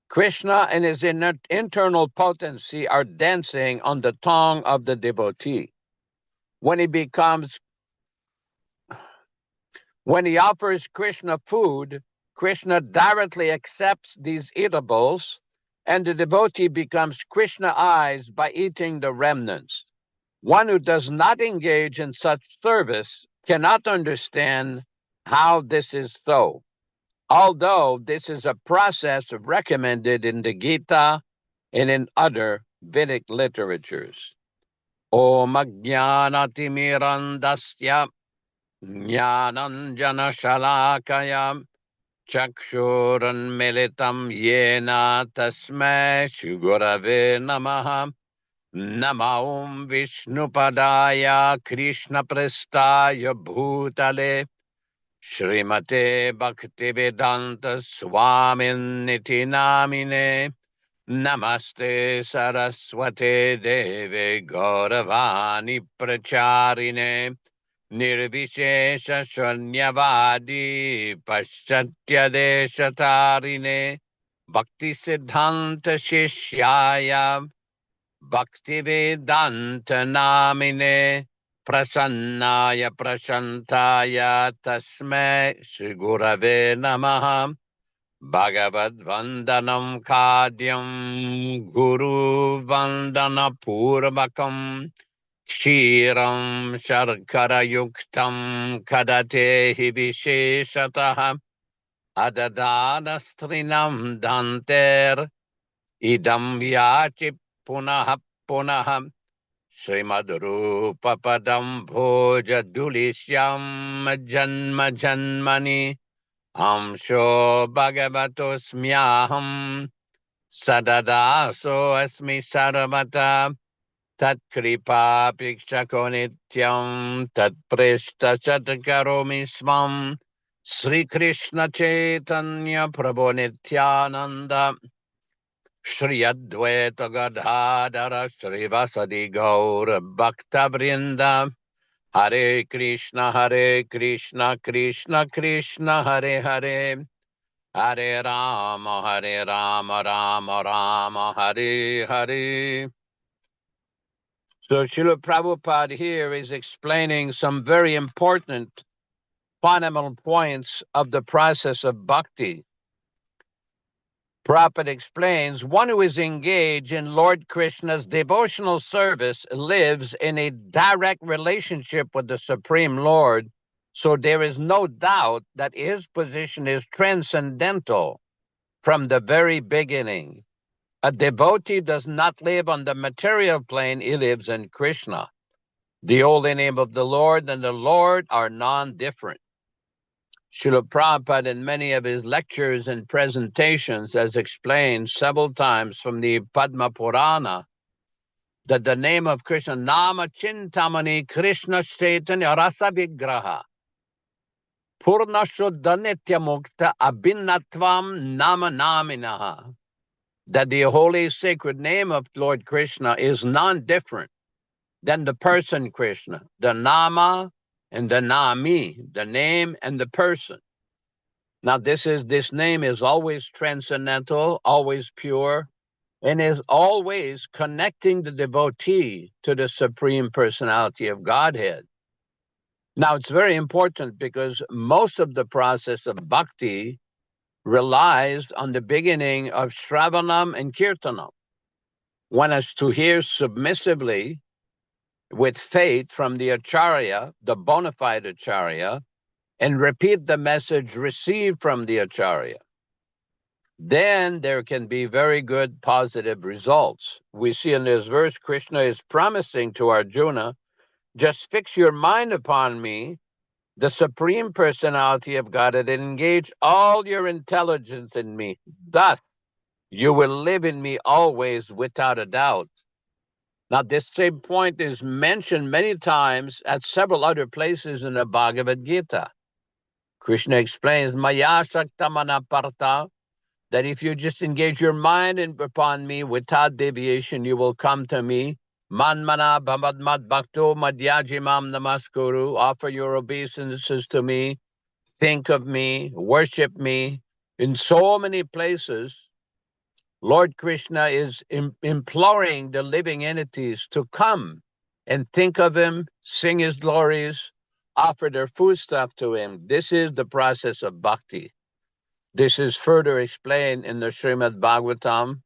Krishna and his internal potency are dancing on the tongue of the devotee. When he offers Krishna food, Krishna directly accepts these eatables, and the devotee becomes Krishna eyes by eating the remnants. One who does not engage in such service cannot understand how this is so, although this is a process recommended in the Gita and in other Vedic literatures. Om Ajnanatimmirandasya Jnananjana Shalakaya Chakshuranmilitam Yena Tasmai Shri-Gurave Namaha Nama Om Vishnupadaya Krishna Prestaya Bhutale Srimate Bhaktivedanta Swami Namine Namaste Saraswate Deve Gauravani Pracharine Nirvishesha Shunyavadi Paschatya Deshatarine Bhakti Siddhanta Shishyaya Bhaktivedanta Namine Prasannaya Prashantaya Tasme Shri Gurave Namaha Bhagavad-vandanam Kadyam Guru Vandana Purvakam Kshiram Sharkara Yuktam Kadatehi Visheshataha Adadana Strinam Danter Idam Yachi Punaha Punaha Srimadrupa Padam Bhoja Dulisyam Janma Janmani Amsho bhagavatosmyaham sadadaso asmi sarvata tat kripa pikshako nityam tat prishta satkaromi swam Sri Krishna Chaitanya Prabhu Nityananda Shri Advaita Gadadhara Sri Vasadi Gaura Bhakta Vrinda Hare Krishna Krishna Krishna Hare Hare Hare Rama Rama Rama Hare Hare. So Srila Prabhupada here is explaining some very important fundamental points of the process of bhakti. Prabhupada explains, one who is engaged in Lord Krishna's devotional service lives in a direct relationship with the Supreme Lord, so there is no doubt that his position is transcendental from the very beginning. A devotee does not live on the material plane, he lives in Krishna. The holy name of the Lord and the Lord are non-different. Srila Prabhupada, in many of his lectures and presentations, has explained several times from the Padma Purana that the name of Krishna, Nama Chintamani Krishna Chaitanya Rasa Vigraha, Purna Shuddha Nitya Mukta Abhinatvam Nama Naminaha, that the holy sacred name of Lord Krishna is non-different than the person Krishna, the Nama and the Nami, the name and the person. Now, this name is always transcendental, always pure, and is always connecting the devotee to the Supreme Personality of Godhead. Now, it's very important because most of the process of bhakti relies on the beginning of Shravanam and Kirtanam. One has to hear submissively with faith from the Acharya, the bona fide Acharya, and repeat the message received from the Acharya. Then there can be very good positive results. We see in this verse, Krishna is promising to Arjuna, just fix your mind upon me, the Supreme Personality of Godhead, and engage all your intelligence in me. Thus, you will live in me always without a doubt. Now, this same point is mentioned many times at several other places in the Bhagavad-gītā. Krishna explains, Maya Shaktamana Parta, that if you just engage your mind upon me without deviation, you will come to me. Manmana Bhamadmad Bhakto Madhyajimam Namaskuru, offer your obeisances to me, think of me, worship me. In so many places, Lord Krishna is imploring the living entities to come and think of him, sing his glories, offer their foodstuff to him. This is the process of bhakti. This is further explained in the Srimad Bhagavatam.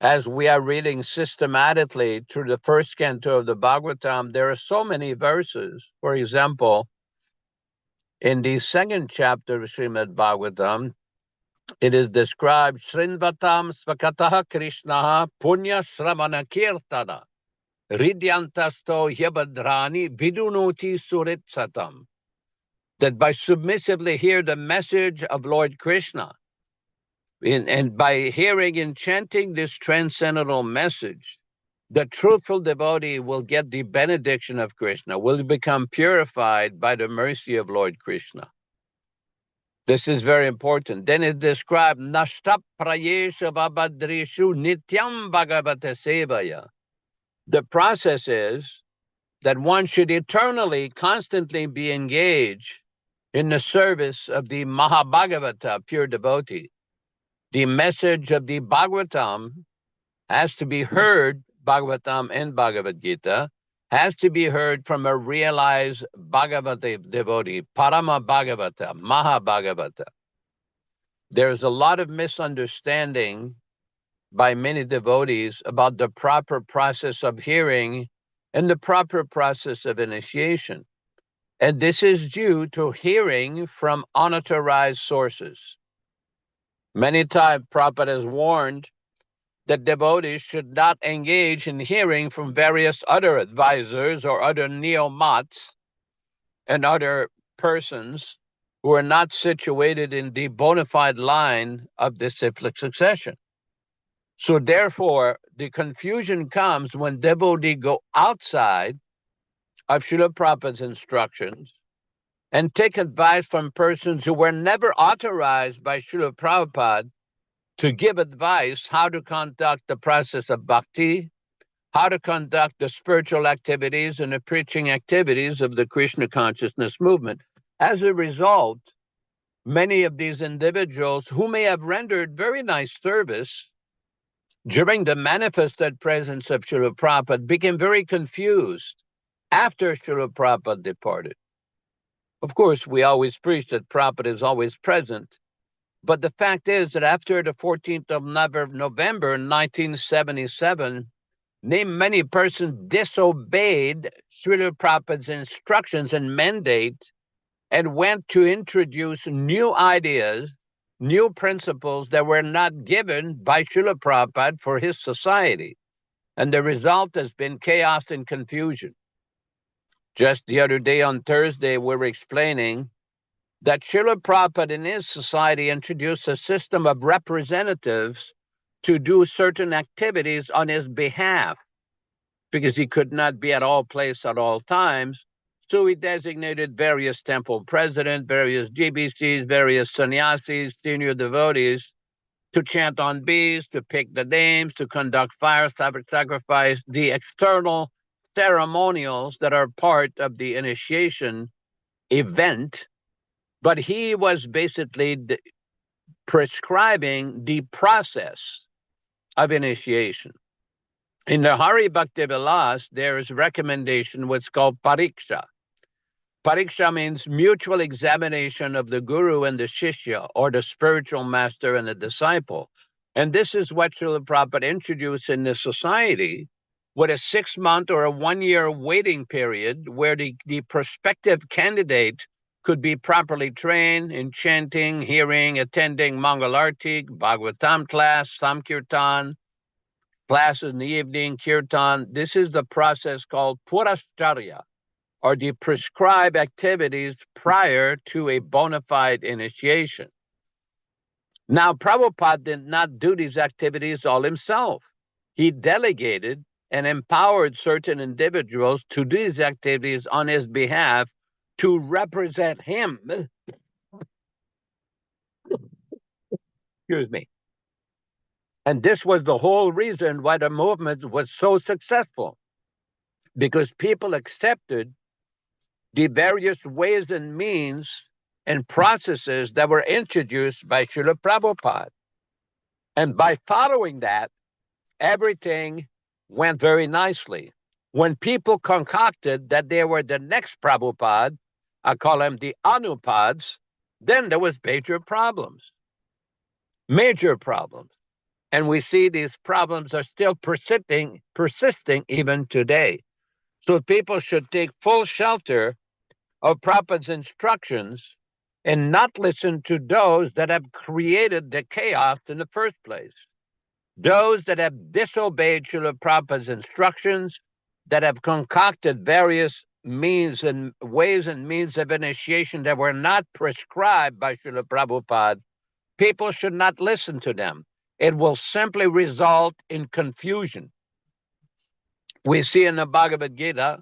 As we are reading systematically through the first canto of the Bhagavatam, there are so many verses. For example, in the second chapter of Srimad Bhagavatam, it is described, Srinvatam Svakataha Krishnaha Punya Shramana Kirtana Ridyantasto Yabadrani Vidunoti Surit Satam. That by submissively hear the message of Lord Krishna, and by hearing and chanting this transcendental message, the truthful devotee will get the benediction of Krishna, will become purified by the mercy of Lord Krishna. This is very important. Then it described Nashtap Prayesha Vabhadrishu Nityam Bhagavata Sevaya. The process is that one should eternally, constantly be engaged in the service of the Mahabhagavata, pure devotee. The message of the Bhagavatam has to be heard, Bhagavatam and Bhagavad-gītā, has to be heard from a realized Bhagavata devotee, Parama Bhagavata, Mahabhagavata. There's a lot of misunderstanding by many devotees about the proper process of hearing and the proper process of initiation. And this is due to hearing from unauthorized sources. Many times Prabhupada has warned that devotees should not engage in hearing from various other advisors or other neo-mats and other persons who are not situated in the bona fide line of disciplic succession. So therefore, the confusion comes when devotees go outside of Srila Prabhupada's instructions and take advice from persons who were never authorized by Srila Prabhupada to give advice how to conduct the process of bhakti, how to conduct the spiritual activities and the preaching activities of the Krishna Consciousness movement. As a result, many of these individuals who may have rendered very nice service during the manifested presence of Srila Prabhupada became very confused after Srila Prabhupada departed. Of course, we always preach that Prabhupada is always present, but the fact is that after the 14th of November 1977, many persons disobeyed Srila Prabhupada's instructions and mandate and went to introduce new ideas, new principles that were not given by Srila Prabhupada for his society. And the result has been chaos and confusion. Just the other day on Thursday, we were explaining that Srila Prabhupada in his society introduced a system of representatives to do certain activities on his behalf because he could not be at all places at all times. So he designated various temple presidents, various GBCs, various sannyasis, senior devotees to chant on beads, to pick the names, to conduct fire sacrifice, the external ceremonials that are part of the initiation event. But he was basically prescribing the process of initiation. In the Hari Bhakti Vilas, there is a recommendation what's called pariksha. Pariksha means mutual examination of the guru and the shishya, or the spiritual master and the disciple. And this is what Srila Prabhupada introduced in the society, with a 6-month or a 1-year waiting period where the prospective candidate could be properly trained in chanting, hearing, attending Mangalarti, Bhagavatam class, Samkirtan, classes in the evening, Kirtan. This is the process called Purashcharya, or the prescribed activities prior to a bona fide initiation. Now, Prabhupada did not do these activities all himself. He delegated and empowered certain individuals to do these activities on his behalf to represent him. Excuse me. And this was the whole reason why the movement was so successful, because people accepted the various ways and means and processes that were introduced by Srila Prabhupada. And by following that, everything went very nicely. When people concocted that they were the next Prabhupada, I call them the Anupads, then there was major problems. Major problems. And we see these problems are still persisting even today. So people should take full shelter of Prabhupada's instructions and not listen to those that have created the chaos in the first place. Those that have disobeyed Srila Prabhupada's instructions, that have concocted various means and ways and means of initiation that were not prescribed by Srila Prabhupada, people should not listen to them. It will simply result in confusion. We see in the Bhagavad-gītā,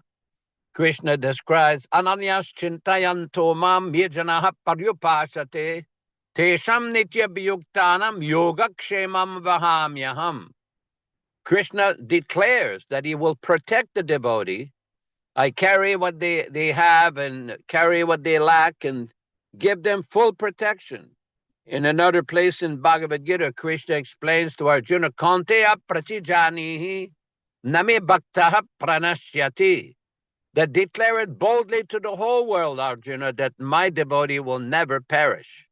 Krishna describes, Ananyas chintayanto mam yajanaha paryupasate tesham nitya viyuktanam yogakshemam vahamyaham. Krishna declares that he will protect the devotee. I carry what they have and carry what they lack and give them full protection. In another place in Bhagavad-gītā, Krishna explains to Arjuna, Kaunteya prachijanihi name bhaktaha pranashyati, that declare it boldly to the whole world, Arjuna, that my devotee will never perish.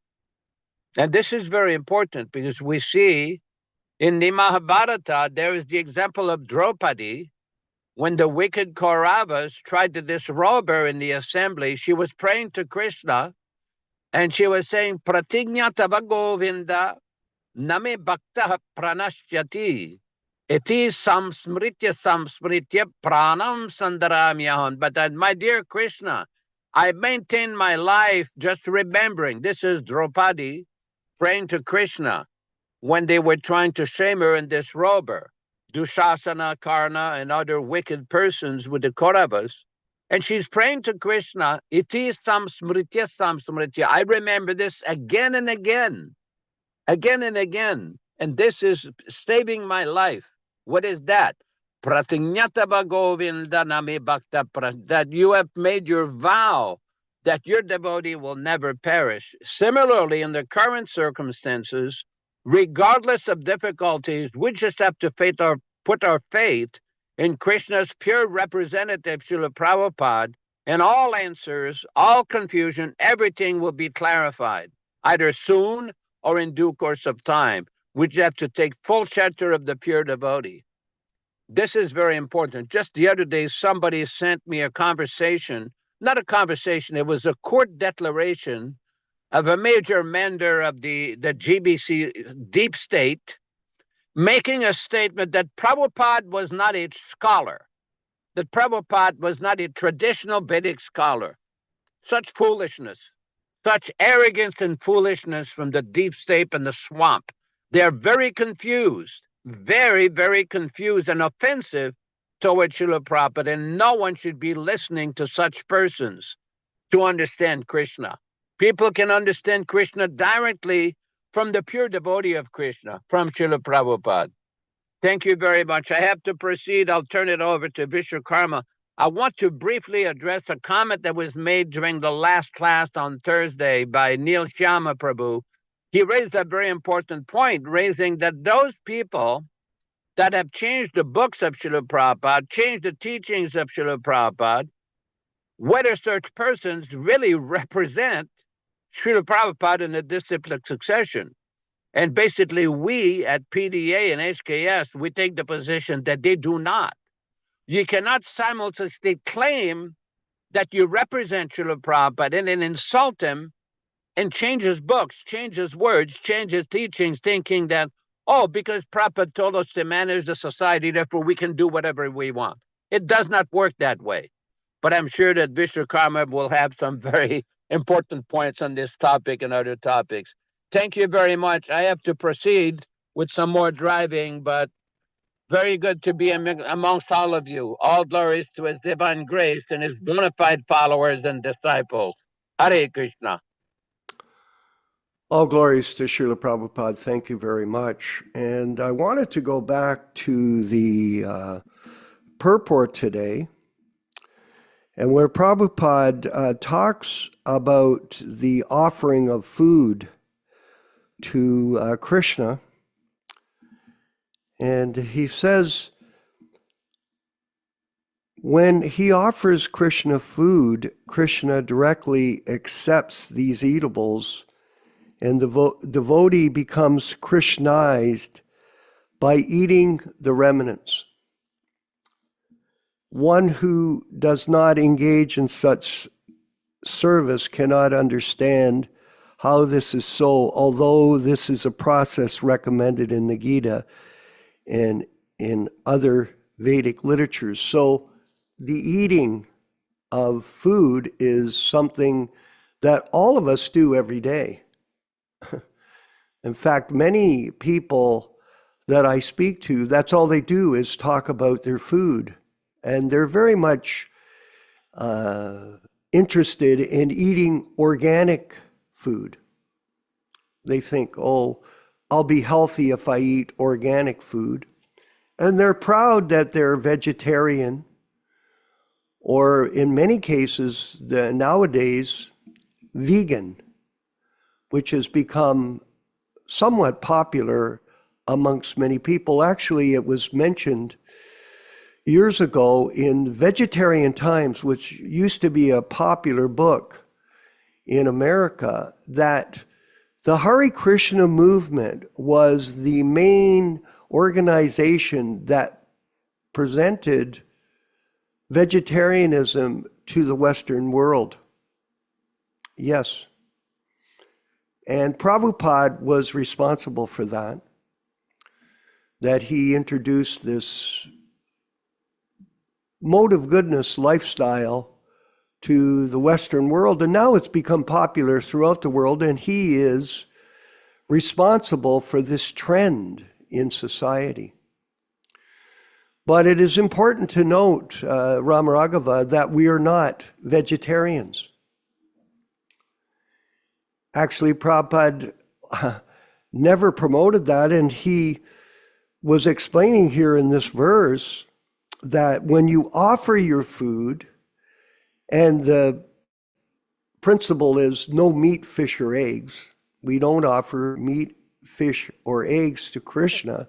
And this is very important because we see in the Mahabharata, there is the example of Draupadi. When the wicked Kauravas tried to disrobe her in the assembly, she was praying to Krishna and she was saying, Pratignya tava Govinda name bhaktaha pranashyati. Iti samsmritya pranam sandaramyaham. But my dear Krishna, I maintain my life just remembering. This is Draupadi praying to Krishna when they were trying to shame her and disrobe her. Dushasana, Karna, and other wicked persons with the Kauravas. And she's praying to Krishna, iti samsmritya samsmritya. I remember this again and again. And this is saving my life. What is that? Pratignatava Govinda nami bhakta, that you have made your vow that your devotee will never perish. Similarly, in the current circumstances, regardless of difficulties, we just have to put our faith in Krishna's pure representative, Srila Prabhupada, and all answers, all confusion, everything will be clarified, either soon or in due course of time. We just have to take full shelter of the pure devotee. This is very important. Just the other day, somebody sent me a conversation, not a conversation, it was a court declaration of a major member of the GBC deep state, making a statement that Prabhupada was not a scholar, that Prabhupada was not a traditional Vedic scholar. Such foolishness, such arrogance and foolishness from the deep state and the swamp. They're very confused, very, very confused and offensive towards Srila Prabhupada, and no one should be listening to such persons to understand Krishna. People can understand Krishna directly from the pure devotee of Krishna, from Srila Prabhupada. Thank you very much. I have to proceed. I'll turn it over to Vishwakarma. I want to briefly address a comment that was made during the last class on Thursday by Neil Shyama Prabhu. He raised a very important point, raising that those people that have changed the books of Srila Prabhupada, changed the teachings of Srila Prabhupada, whether such persons really represent Srila Prabhupada in the disciplic succession. And basically, we at PDA and HKS, we take the position that they do not. You cannot simultaneously claim that you represent Srila Prabhupada and then insult him and change his books, change his words, change his teachings, thinking that, oh, because Prabhupada told us to manage the society, therefore we can do whatever we want. It does not work that way. But I'm sure that Vishwakarma will have some very important points on this topic and other topics. Thank you very much. I have to proceed with some more driving, but very good to be amongst all of you. All glories to His Divine Grace and His bona fide followers and disciples. Hare Krishna. All glories to Srila Prabhupada. Thank you very much. And I wanted to go back to the purport today, and where Prabhupada talks about the offering of food to Krishna. And he says, when he offers Krishna food, Krishna directly accepts these eatables, and the devotee becomes Krishnized by eating the remnants. One who does not engage in such service cannot understand how this is so, although this is a process recommended in the Gita and in other Vedic literatures. So the eating of food is something that all of us do every day. In fact, many people that I speak to, that's all they do is talk about their food. And they're very much interested in eating organic food. They think, oh, I'll be healthy if I eat organic food. And they're proud that they're vegetarian, or in many cases, nowadays, vegan, which has become somewhat popular amongst many people. Actually, it was mentioned years ago in Vegetarian Times, which used to be a popular book in America, that the Hare Krishna movement was the main organization that presented vegetarianism to the Western world. Yes. And Prabhupada was responsible for that he introduced this mode of goodness lifestyle to the Western world, and now it's become popular throughout the world, and he is responsible for this trend in society. But it is important to note, Ramaragava, that we are not vegetarians. Actually, Prabhupada never promoted that, and he was explaining here in this verse that when you offer your food, and the principle is no meat, fish, or eggs. We don't offer meat, fish, or eggs to Krishna.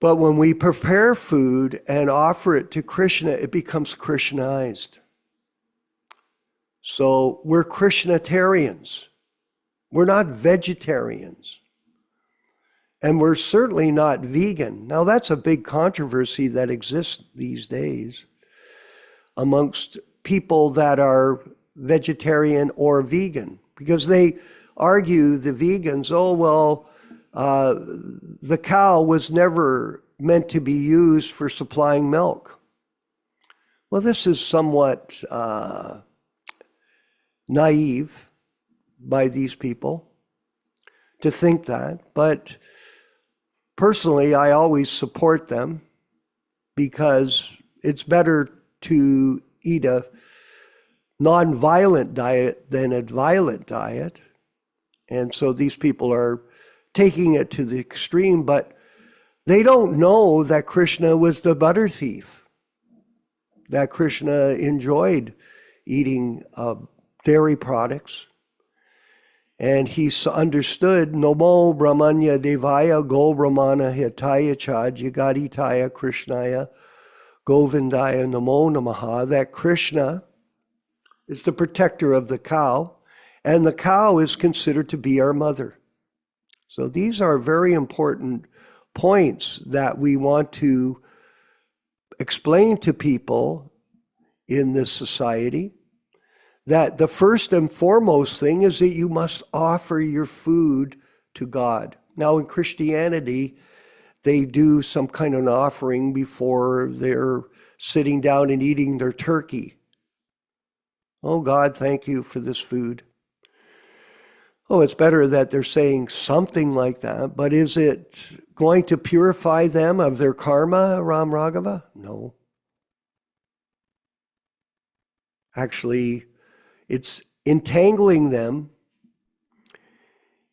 But when we prepare food and offer it to Krishna, it becomes Krishnaized. So we're Krishnatarians. We're not vegetarians. And we're certainly not vegan. Now that's a big controversy that exists these days amongst people that are vegetarian or vegan, because they argue, the vegans, the cow was never meant to be used for supplying milk. Well, this is somewhat naive by these people to think that, but personally, I always support them because it's better to eat a non-violent diet than a violent diet. And so these people are taking it to the extreme, but they don't know that Krishna was the butter thief, that Krishna enjoyed eating dairy products. And he understood, Namo Brahmanya Devaya Go Brahmana Hitaya Cha Jagaditaya Krishnaya Govindaya Namo Namaha, that Krishna is the protector of the cow, and the cow is considered to be our mother. So these are very important points that we want to explain to people in this society, that the first and foremost thing is that you must offer your food to God. Now in Christianity, they do some kind of an offering before they're sitting down and eating their turkey. Oh God, thank you for this food. Oh, it's better that they're saying something like that, but is it going to purify them of their karma, Ram Raghava? No. Actually, it's entangling them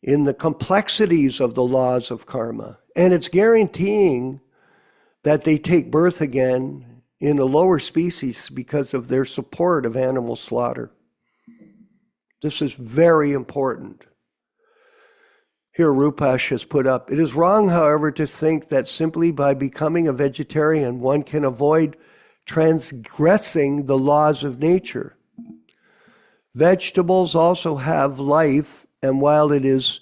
in the complexities of the laws of karma. And it's guaranteeing that they take birth again in a lower species because of their support of animal slaughter. This is very important. Here Rupesh has put up, it is wrong, however, to think that simply by becoming a vegetarian, one can avoid transgressing the laws of nature. Vegetables also have life, and while it is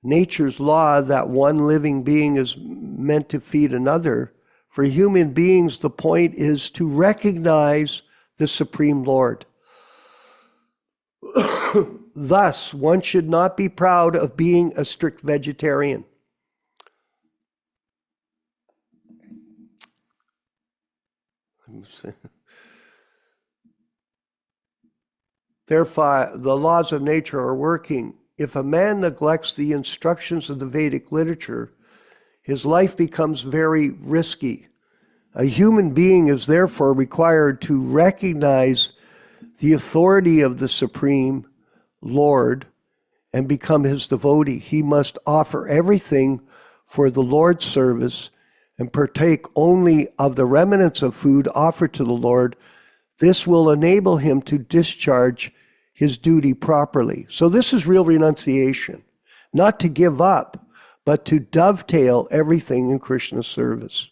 nature's law that one living being is meant to feed another, for human beings, the point is to recognize the Supreme Lord. Thus, one should not be proud of being a strict vegetarian. Therefore, the laws of nature are working. If a man neglects the instructions of the Vedic literature, his life becomes very risky. A human being is therefore required to recognize the authority of the Supreme Lord and become his devotee. He must offer everything for the Lord's service and partake only of the remnants of food offered to the Lord. This will enable him to discharge his duty properly. So this is real renunciation, not to give up, but to dovetail everything in Krishna's service.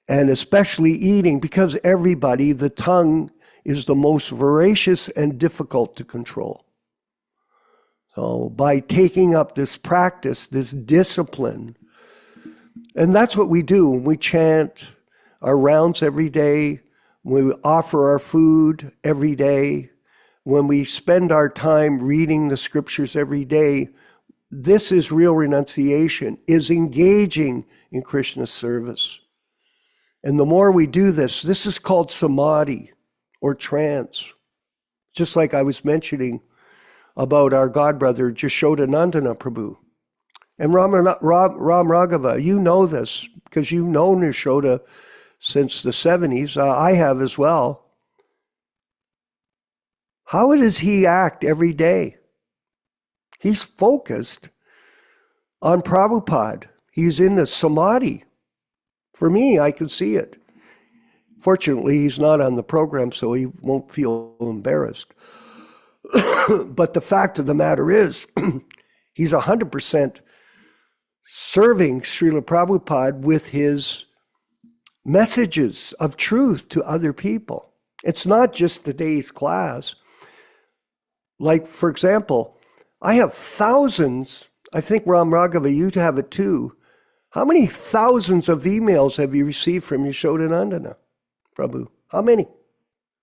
And especially eating, because everybody, the tongue is the most voracious and difficult to control. So by taking up this practice, this discipline, and that's what we do when we chant our rounds every day, when we offer our food every day, when we spend our time reading the scriptures every day, this is real renunciation, is engaging in Krishna's service. And the more we do this, this is called samadhi. or trance. Just like I was mentioning about our godbrother Yaśodā-nandana Prabhu. And Ram Raghava, you know this because you've known Yaśoda since the 70s. I have as well. How does he act every day? He's focused on Prabhupada. He's in the samadhi. For me, I can see it. Fortunately, he's not on the program, so he won't feel embarrassed. But the fact of the matter is, he's 100% serving Srila Prabhupada with his messages of truth to other people. It's not just today's class. Like, for example, I have thousands, I think Ram Raghava, you have it too. How many thousands of emails have you received from Yaśodā-nandana Prabhu? How many?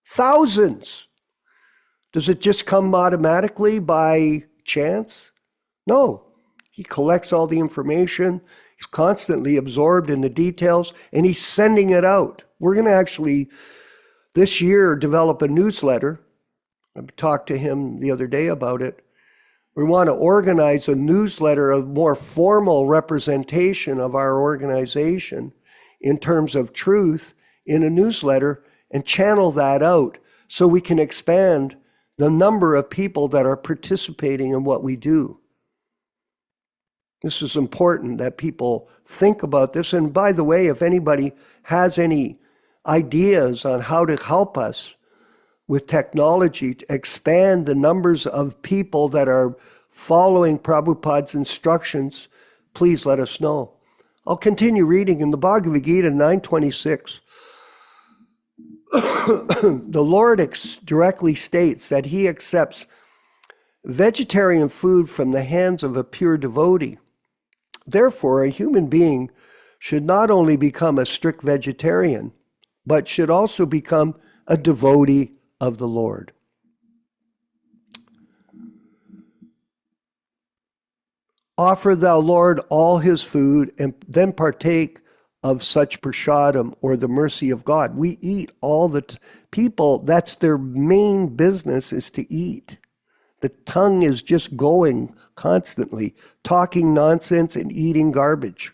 Thousands. Does it just come automatically by chance? No. He collects all the information. He's constantly absorbed in the details, and he's sending it out. We're going to actually, this year, develop a newsletter. I talked to him the other day about it. We want to organize a newsletter, a more formal representation of our organization in terms of truth in a newsletter and channel that out so we can expand the number of people that are participating in what we do. This is important that people think about this. And by the way, if anybody has any ideas on how to help us with technology to expand the numbers of people that are following Prabhupada's instructions, please let us know. I'll continue reading in the Bhagavad-gītā 9:26. The Lord directly states that he accepts vegetarian food from the hands of a pure devotee. Therefore, a human being should not only become a strict vegetarian, but should also become a devotee of the Lord. Offer thou, Lord, all his food, and then partake of such prasadam, or the mercy of God. We eat all the people, that's their main business, is to eat. The tongue is just going constantly, talking nonsense and eating garbage.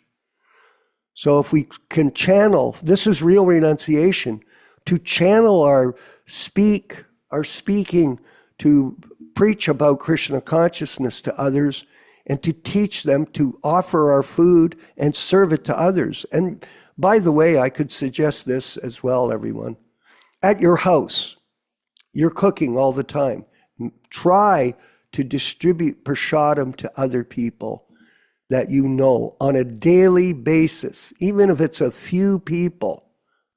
So if we can channel, this is real renunciation, to channel our speaking to preach about Krishna consciousness to others, and to teach them to offer our food and serve it to others. And by the way, I could suggest this as well, everyone. At your house, you're cooking all the time. Try to distribute prasadam to other people that you know on a daily basis, even if it's a few people.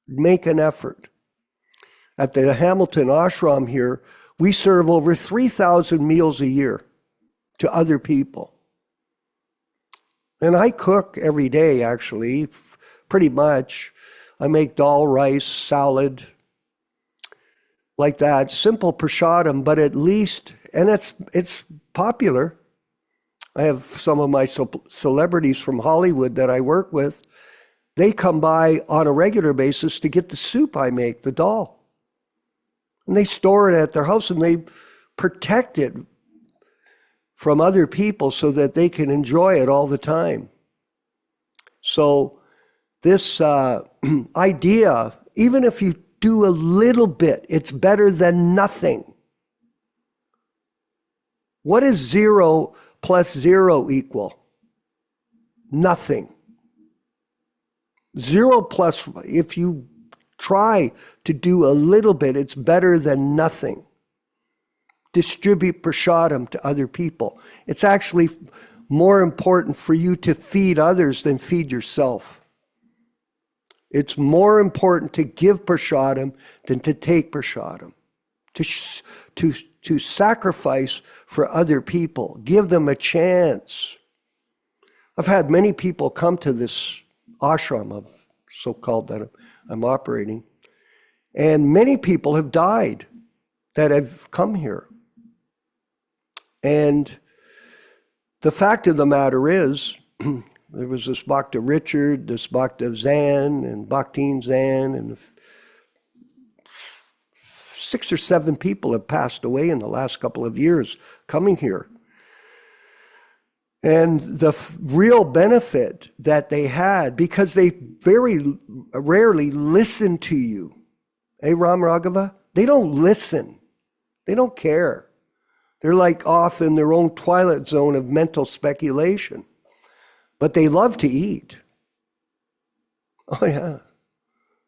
Make an effort. At the Hamilton Ashram here, we serve over 3,000 meals a year to other people. And I cook every day, actually, pretty much. I make dal, rice, salad, like that. Simple prasadam, but at least, and it's popular. I have some of my celebrities from Hollywood that I work with. They come by on a regular basis to get the soup I make, the dal. And they store it at their house and they protect it from other people so that they can enjoy it all the time. So this idea, even if you do a little bit, it's better than nothing. What does 0 plus 0 equal? Nothing. 0 plus, if you try to do a little bit, it's better than nothing. Distribute prasadam to other people. It's actually more important for you to feed others than feed yourself. It's more important to give prasadam than to take prasadam. To sacrifice for other people. Give them a chance. I've had many people come to this ashram of so-called that I'm operating, and many people have died that have come here. And the fact of the matter is, there was this Bhakta Richard, this Bhakta Zan, and Bhaktin Zan, and 6 or 7 people have passed away in the last couple of years coming here. And the real benefit that they had, because they very rarely listen to you. Hey, Ram Raghava? They don't listen. They don't care. They're like off in their own twilight zone of mental speculation. But they love to eat. Oh, yeah.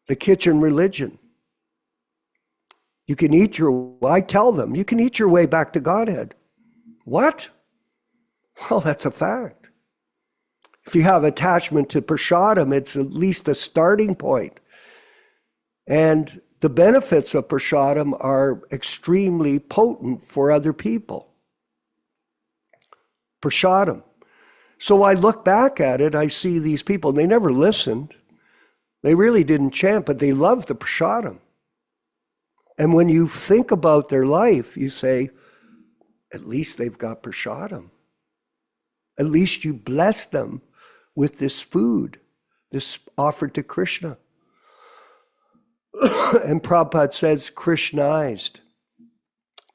The kitchen religion. You can eat I tell them, you can eat your way back to Godhead. What? Well, that's a fact. If you have attachment to prasadam, it's at least a starting point. And the benefits of prasadam are extremely potent for other people. Prasadam. So I look back at it, I see these people, they never listened. They really didn't chant, but they loved the prasadam. And when you think about their life, you say, at least they've got prasadam. At least you bless them with this food, this offered to Krishna. And Prabhupada says, Krishnized.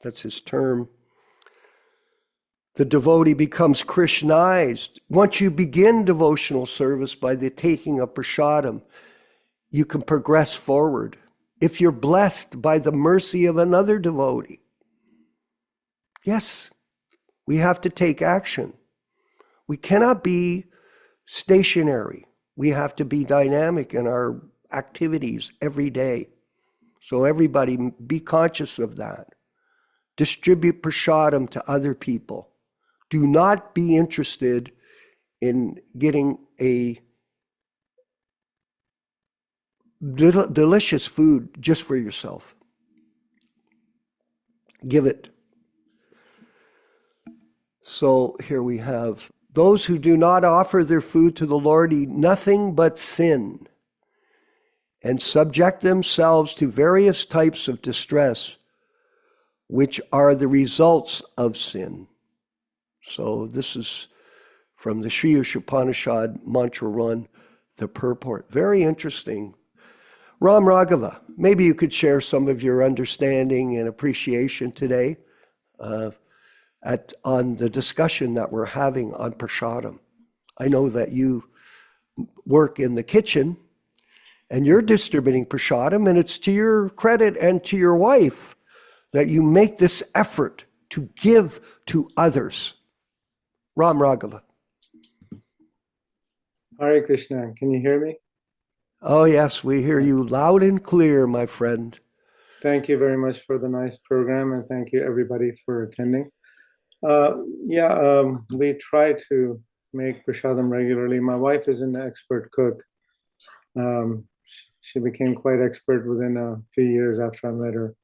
That's his term. The devotee becomes Krishnized. Once you begin devotional service by the taking of prasadam, you can progress forward. If you're blessed by the mercy of another devotee, yes, we have to take action. We cannot be stationary. We have to be dynamic in our activities every day. So everybody be conscious of that. Distribute prasadam to other people. Do not be interested in getting a delicious food just for yourself. Give it. So here we have, those who do not offer their food to the Lord eat nothing but sin and subject themselves to various types of distress, which are the results of sin. So this is from the Sri Upanishad Mantra Run, the purport. Very interesting. Ram Raghava, maybe you could share some of your understanding and appreciation today on the discussion that we're having on prasadam. I know that you work in the kitchen and you're distributing prasadam, and it's to your credit and to your wife that you make this effort to give to others. Ram Raghava. Hare Krishna, can you hear me? Oh yes, we hear you loud and clear, my friend. Thank you very much for the nice program, and thank you everybody for attending. We try to make prasadam regularly. My wife is an expert cook. She became quite expert within a few years after I met her.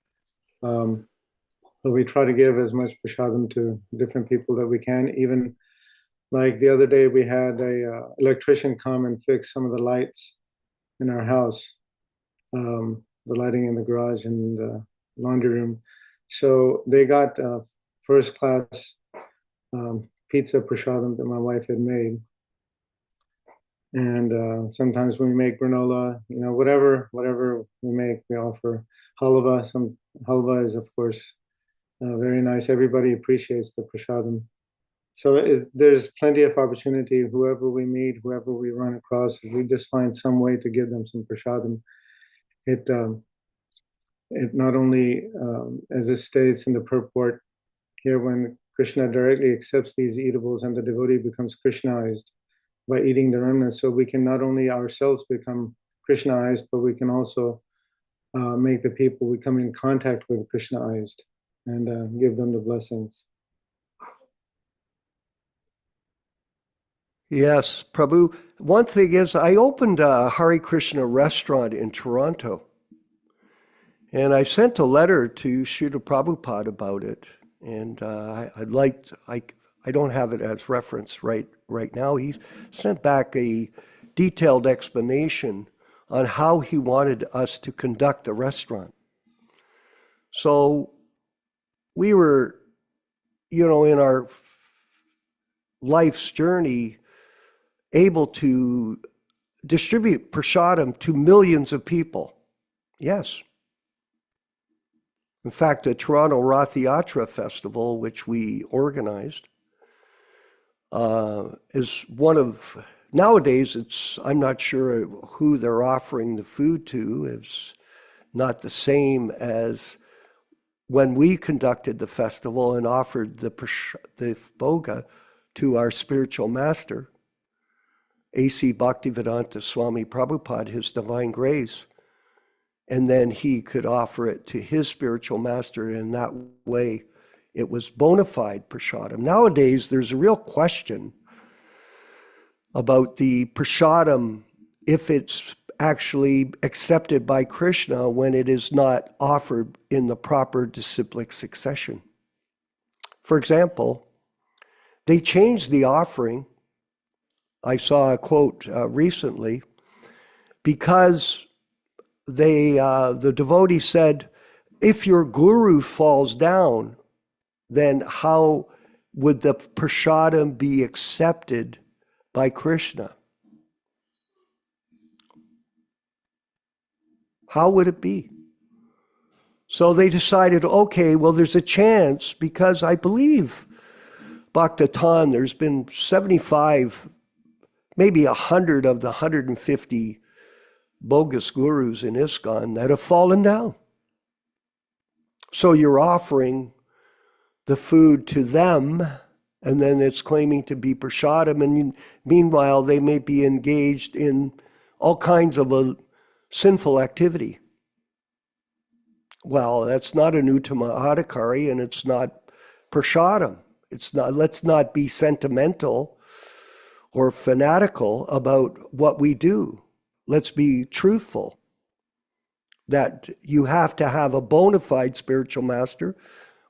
So we try to give as much prasadam to different people that we can. Even like the other day, we had a electrician come and fix some of the lights in our house, the lighting in the garage and the laundry room. So they got first class pizza prasadam that my wife had made. And sometimes when we make granola, whatever we make, we offer halva. Some halva is, of course, very nice. Everybody appreciates the prasadam. So there's plenty of opportunity. Whoever we meet, whoever we run across, if we just find some way to give them some prasadam, it not only, as it states in the purport here, when Krishna directly accepts these eatables and the devotee becomes Krishnized by eating the remnants. So we can not only ourselves become Krishnized, but we can also make the people we come in contact with Krishnized and give them the blessings. Yes, Prabhu. One thing is, I opened a Hare Krishna restaurant in Toronto, and I sent a letter to Srila Prabhupada about it. And I don't have it as reference right now. He sent back a detailed explanation on how he wanted us to conduct the restaurant. So we were, in our life's journey, able to distribute prasadam to millions of people. Yes. In fact, the Toronto Rath-Yatra Festival, which we organized, is one of, nowadays I'm not sure who they're offering the food to. It's not the same as when we conducted the festival and offered the bhoga to our spiritual master, A.C. Bhaktivedanta Swami Prabhupāda, His Divine Grace, and then he could offer it to his spiritual master, and that way it was bona fide prasadam. Nowadays, there's a real question about the prasadam, if it's actually accepted by Krishna when it is not offered in the proper disciplic succession. For example, they changed the offering. I saw a quote recently, because the devotee said, if your guru falls down, then how would the prasadam be accepted by Krishna? How would it be? So they decided, okay, well, there's a chance, because I believe Bhaktivedanta, there's been 75, maybe 100 of the 150 bogus gurus in ISKCON that have fallen down. So you're offering the food to them, and then it's claiming to be prasadam, and meanwhile they may be engaged in all kinds of a sinful activity. Well, that's not an unedited, and it's not prasadam. It's not. Let's not be sentimental or fanatical about what we do. Let's be truthful that you have to have a bona fide spiritual master.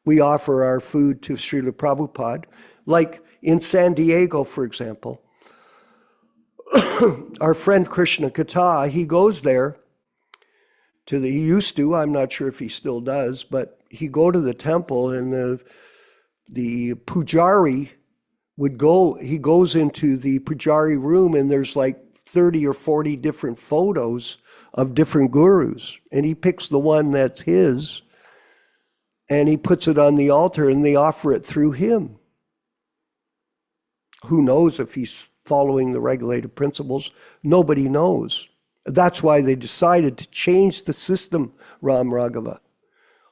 We offer our food to Srila Prabhupada. Like in San Diego, for example, our friend Krishna Kata, he goes there he used to, I'm not sure if he still does, but he go to the temple, and the pujari he goes into the pujari room, and there's like 30 or 40 different photos of different gurus, and he picks the one that's his, and he puts it on the altar, and they offer it through him. Who knows if he's following the regulated principles? Nobody knows. That's why they decided to change the system, Ram Raghava,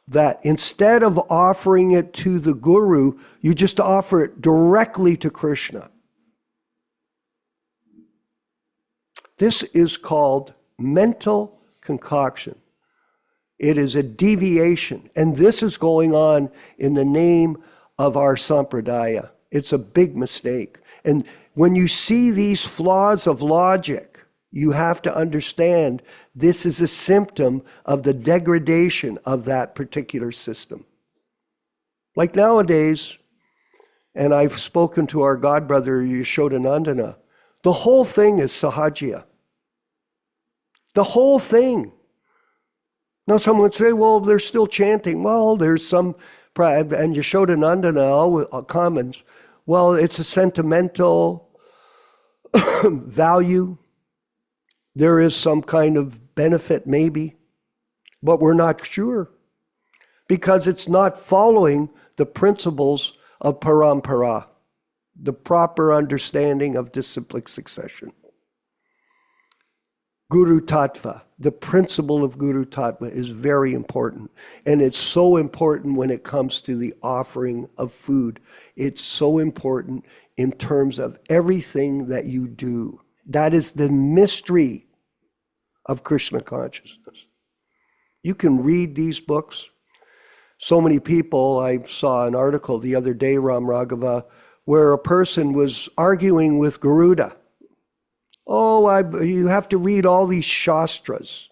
that instead of offering it to the guru, you just offer it directly to Krishna. This is called mental concoction. It is a deviation, and this is going on in the name of our sampradaya. It's a big mistake. And when you see these flaws of logic, you have to understand this is a symptom of the degradation of that particular system. Like nowadays, and I've spoken to our godbrother Yaśodā-nandana, the whole thing is sahajya. The whole thing. Now someone would say, well, they're still chanting. Well, there's some, and Yaśodā-nandana comments, well, it's a sentimental value. There is some kind of benefit maybe, but we're not sure, because it's not following the principles of parampara, the proper understanding of disciplic succession. Guru Tattva, the principle of Guru Tattva, is very important. And it's so important when it comes to the offering of food. It's so important in terms of everything that you do. That is the mystery of Krishna consciousness. You can read these books. So many people, I saw an article the other day, Ram Raghava, where a person was arguing with Garuda. You have to read all these shastras.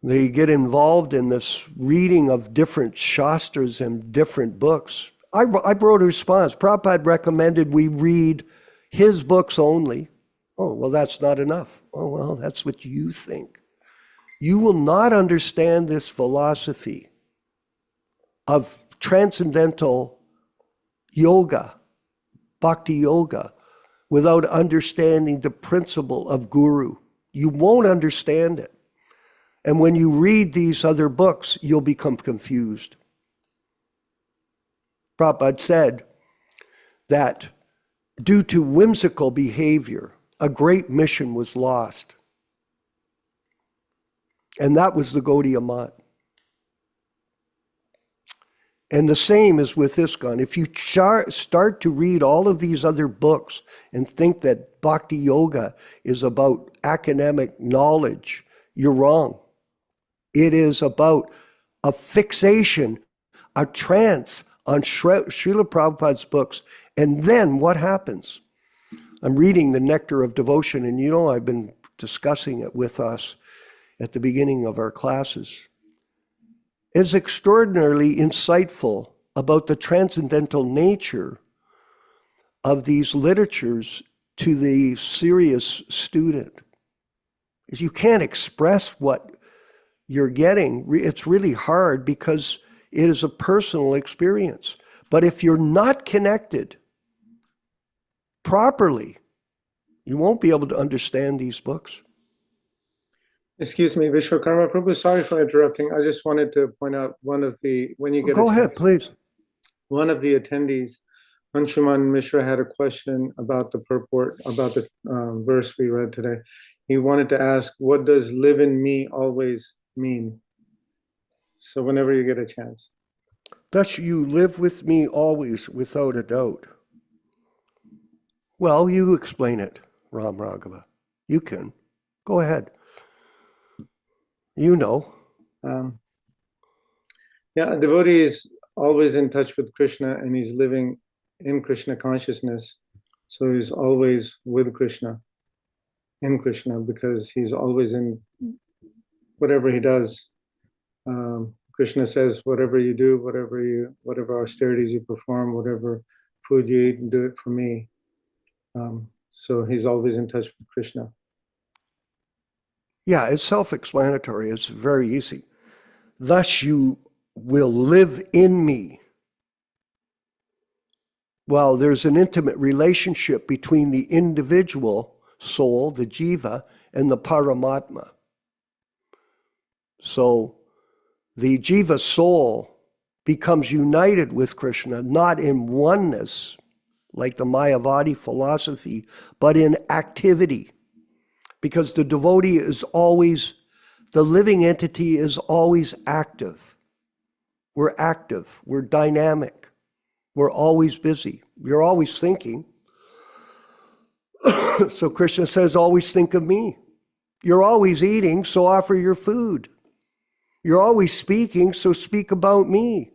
They get involved in this reading of different shastras and different books. I wrote a response. Prabhupada recommended we read his books only. Oh, well, that's not enough. Oh, well, that's what you think. You will not understand this philosophy of transcendental yoga, bhakti yoga, without understanding the principle of guru. You won't understand it. And when you read these other books, you'll become confused. Prabhupada said that due to whimsical behavior, a great mission was lost. And that was the Gaudiya Math. And the same is with ISKCON. If you start to read all of these other books and think that Bhakti Yoga is about academic knowledge, you're wrong. It is about a fixation, a trance on Srila Prabhupada's books. And then what happens? I'm reading the Nectar of Devotion, and you know I've been discussing it with us at the beginning of our classes. It's extraordinarily insightful about the transcendental nature of these literatures to the serious student. You can't express what you're getting. It's really hard because it is a personal experience. But if you're not connected properly, you won't be able to understand these books. Excuse me, Vishwakarma Prabhu, sorry for interrupting. I just wanted to point out when you get Go ahead, please. One of the attendees, Anshuman Mishra, had a question about the purport, about the verse we read today. He wanted to ask, what does live in me always mean? So whenever you get a chance. Thus you live with me always without a doubt. Well, you explain it, Ram Raghava. You can. Go ahead. You know. A devotee is always in touch with Krishna, and he's living in Krishna consciousness. So he's always with Krishna, in Krishna, because he's always in whatever he does. Krishna says, whatever you do, whatever austerities you perform, whatever food you eat, do it for me. So he's always in touch with Krishna. Yeah, it's self-explanatory. It's very easy. Thus you will live in me. Well, there's an intimate relationship between the individual soul, the jiva, and the Paramatma. So the jiva soul becomes united with Krishna, not in oneness, like the Mayavadi philosophy, but in activity. Because the devotee is always, the living entity is always active. We're active, we're dynamic, we're always busy, you're always thinking. So Krishna says, always think of me. You're always eating, so offer your food. You're always speaking, so speak about me.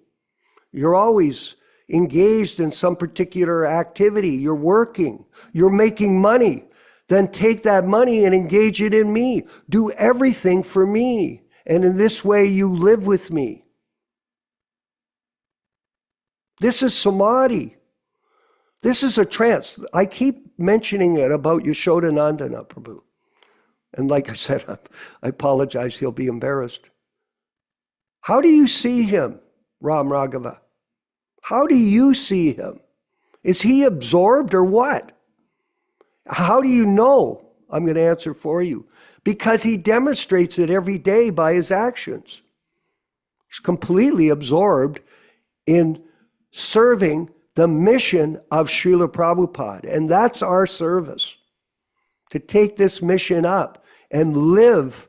You're always engaged in some particular activity. You're working, you're making money. Then take that money and engage it in me. Do everything for me. And in this way, you live with me. This is samadhi. This is a trance. I keep mentioning it about Yaśodā-nandana Prabhu. And like I said, I apologize, he'll be embarrassed. How do you see him, Ram Raghava? How do you see him? Is he absorbed or what? How do you know? I'm going to answer for you. Because he demonstrates it every day by his actions. He's completely absorbed in serving the mission of Srila Prabhupada. And that's our service. To take this mission up and live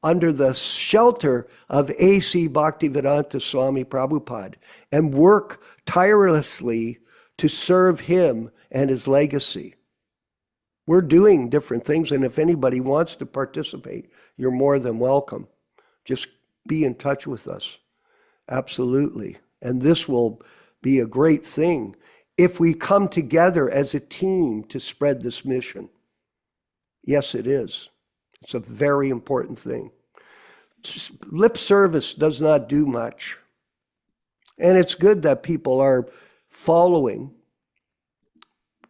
under the shelter of A.C. Bhaktivedanta Swami Prabhupāda and work tirelessly to serve him and his legacy. We're doing different things, and if anybody wants to participate, you're more than welcome. Just be in touch with us. Absolutely. And this will be a great thing if we come together as a team to spread this mission. Yes, it is. It's a very important thing. Lip service does not do much. And it's good that people are following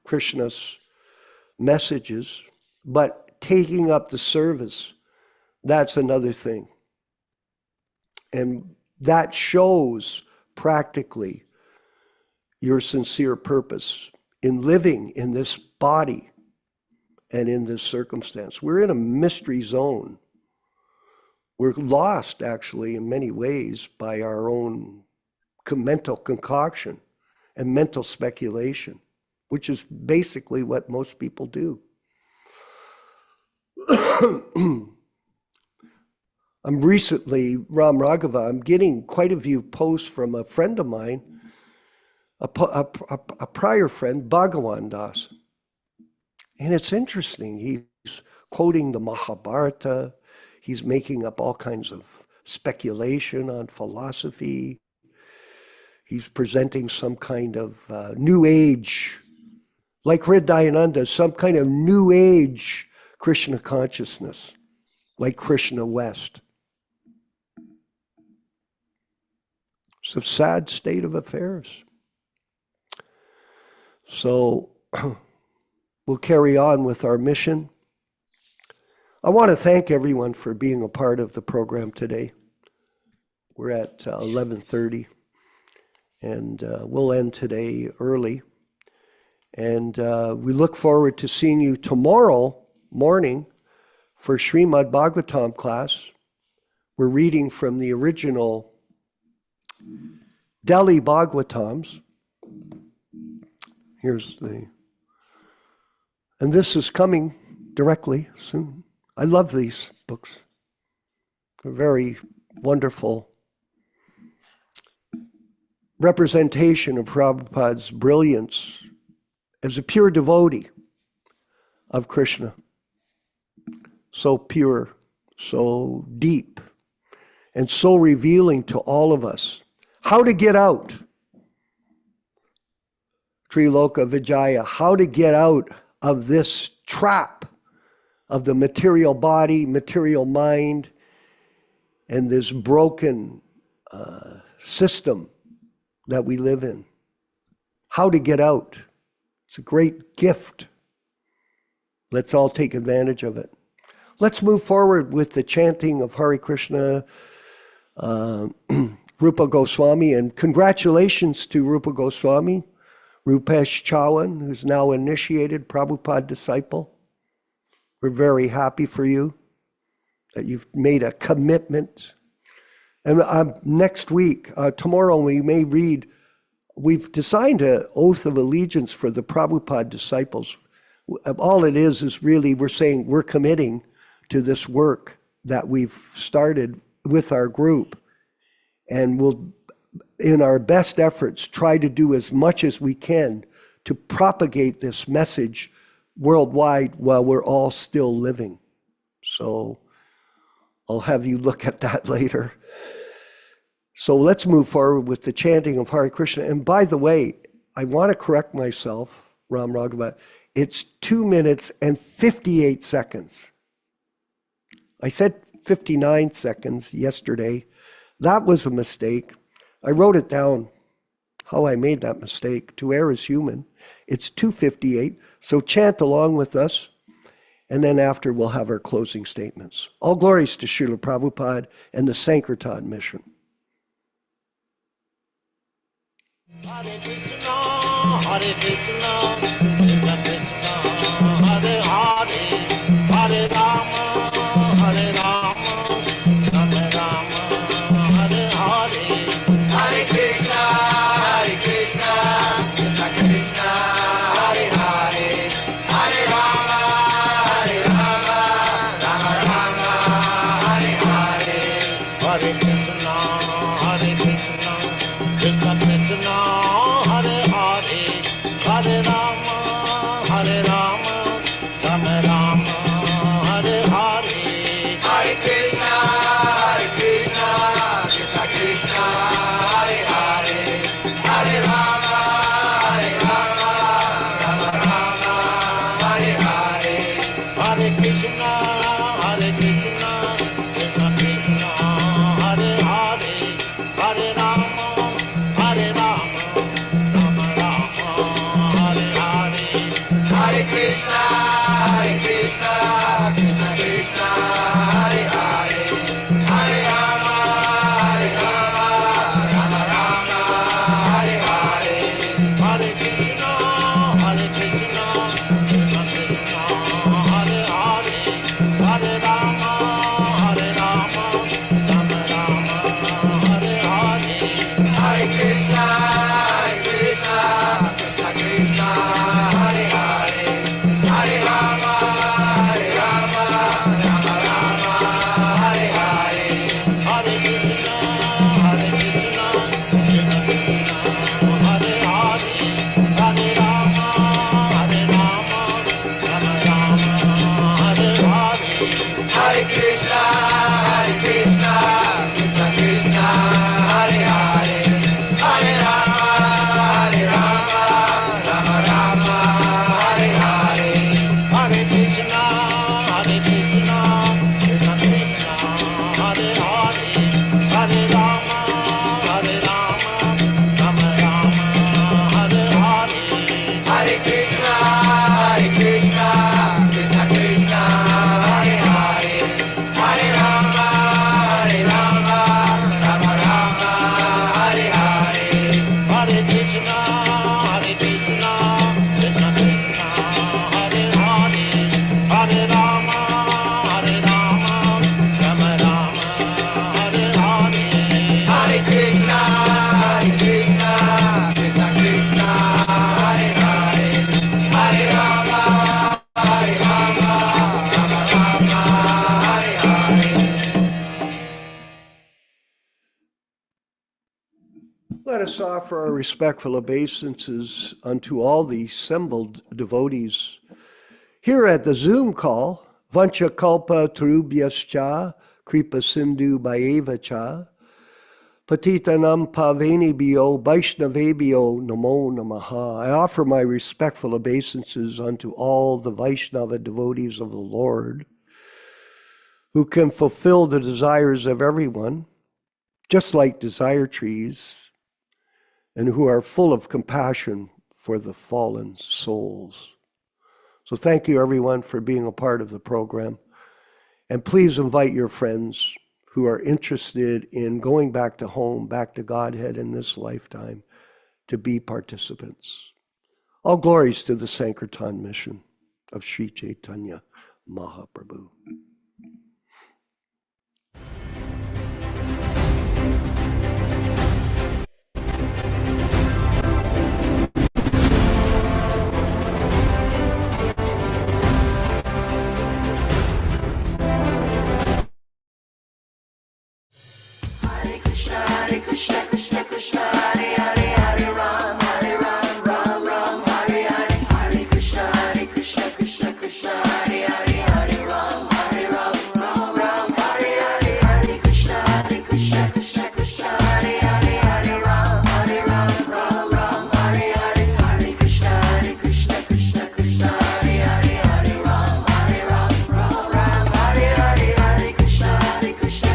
Krishna's messages, but taking up the service, that's another thing. And that shows practically your sincere purpose in living in this body and in this circumstance. We're in a mystery zone. We're lost, actually, in many ways by our own mental concoction and mental speculation, which is basically what most people do. I'm recently, Ram Raghava, I'm getting quite a few posts from a friend of mine, a prior friend, Bhagavan Dāsa. And it's interesting. He's quoting the Mahabharata. He's making up all kinds of speculation on philosophy. He's presenting some kind of new age, like Hridayananda, some kind of new age Krishna consciousness, like Krishna West. It's a sad state of affairs. So we'll carry on with our mission. I want to thank everyone for being a part of the program today. We're at 11:30, and we'll end today early. And we look forward to seeing you tomorrow morning for Srimad Bhagavatam class. We're reading from the original Delhi Bhagavatams. And this is coming directly soon. I love these books. They're very wonderful representation of Prabhupada's brilliance as a pure devotee of Krishna. So pure, so deep, and so revealing to all of us how to get out. Triloka Vijaya, how to get out of this trap of the material body, material mind, and this broken system that we live in. How to get out. It's a great gift. Let's all take advantage of it. Let's move forward with the chanting of Hare Krishna, Rupa Goswami, and congratulations to Rupa Goswami, Rupesh Chawan, who's now initiated Prabhupada disciple. We're very happy for you that you've made a commitment. And next week, tomorrow, we may read, we've designed an oath of allegiance for the Prabhupada disciples. All it is really we're saying we're committing to this work that we've started with our group. And we'll, in our best efforts, try to do as much as we can to propagate this message worldwide while we're all still living. So I'll have you look at that later. So let's move forward with the chanting of Hare Krishna. And by the way, I want to correct myself, Ram Raghava. It's 2 minutes and 58 seconds. I said 59 seconds yesterday. That was a mistake. I wrote it down, how I made that mistake. To err is human. It's 2:58. So chant along with us. And then after, we'll have our closing statements. All glories to Srila Prabhupada and the Sankirtan mission. Hare Krishna, Hare Krishna, Krishna Krishna, Hare Hare, Hare Rama, Hare Rama, Rama Rama, Hare Hare. Hare Krishna, Hare Krishna, Krishna Krishna, Hare Hare, Hare Rama, Hare Rama, Rama Rama, Hare Hare. Hare Krishna, Hare Krishna, Krishna Krishna, Hare Hare, Hare Rama, Hare Rama, Rama Rama, Hare Hare. Hare Krishna, Hare Krishna, Krishna Krishna, Hare Hare, Hare Rama, Hare Rama, Rama Rama, Hare Hare. Hare Krishna, Hare Krishna, Krishna Krishna, Hare Hare, Hare Rama, Hare Rama, Rama Rama, Hare Hare. Hare Krishna, Hare Krishna, Krishna Krishna, Hare Hare, Hare Rama, Hare Rama, Rama Rama, Hare Hare. Hare Krishna, Hare Krishna, Krishna Krishna, Hare Hare, Let us offer our respectful obeisances unto all the assembled devotees. Here at the Zoom call, Vancha Kalpa Tarubhyascha, Kripa Sindhu Bhayevacha, Patitanam Pavenibhyo Vaishnavebhyo Namo Namaha. I offer my respectful obeisances unto all the Vaishnava devotees of the Lord who can fulfill the desires of everyone, just like desire trees, and who are full of compassion for the fallen souls. So thank you, everyone, for being a part of the program. And please invite your friends who are interested in going back to home, back to Godhead in this lifetime, to be participants. All glories to the Sankirtan mission of Sri Chaitanya Mahaprabhu. Hare Krishna, Krishna Krishna, Hare Hare, Hare Ram, Ram Ram, Hare Hare. Hare Krishna, Krishna Krishna, Hare Hare, Hare Ram, Ram Hare Hare. Hare Krishna, Krishna Krishna, Hare Hare, Hare Ram, Ram Hare Hare. Hare Krishna, Krishna Krishna, Hare Hare, Hare Ram, Ram Hare Hare. Hare Krishna,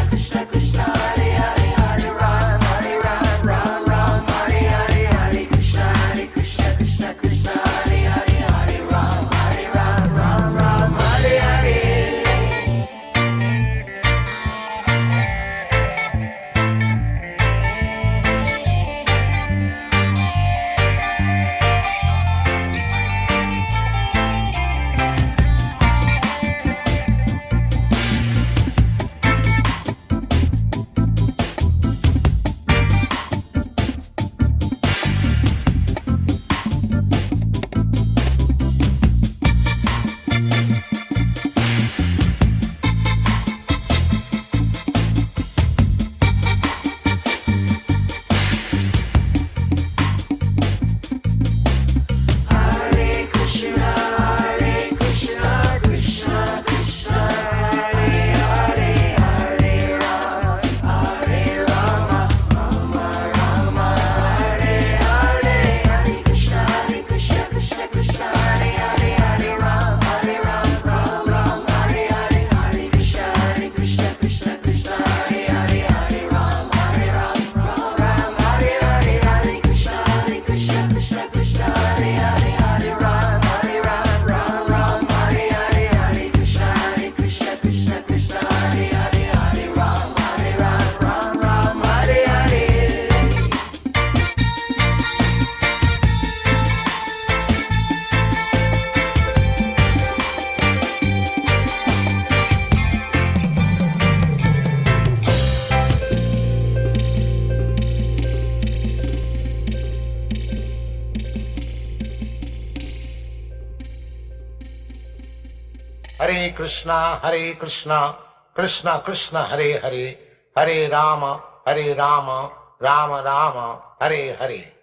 Krishna Krishna, Hare Hare, Hare Ram, Ram Hare Hare. Hare Krishna, Krishna Krishna, Hare Hare, Hare Ram, Ram Hare Hare. Hare Krishna, Krishna Krishna, Hare Hare, Hare Rama, Rama Hare Hare. Hare Krishna, Krishna Krishna, Hare Hare, Hare Ram, Ram Hare Hare. Hare Krishna, Krishna Krishna, Hare Hare, Hare Ram, Ram Hare Hare. Hare Krishna, Krishna Krishna, Hare Hare, Hare Ram, Ram Hare Hare. Hare Krishna, Krishna Krishna, Hare Hare, Hare Ram, Ram Hare Hare. Hare Krishna, Krishna Krishna, Hare Hare, Hare Rama, Rama Rama, Hare Hare.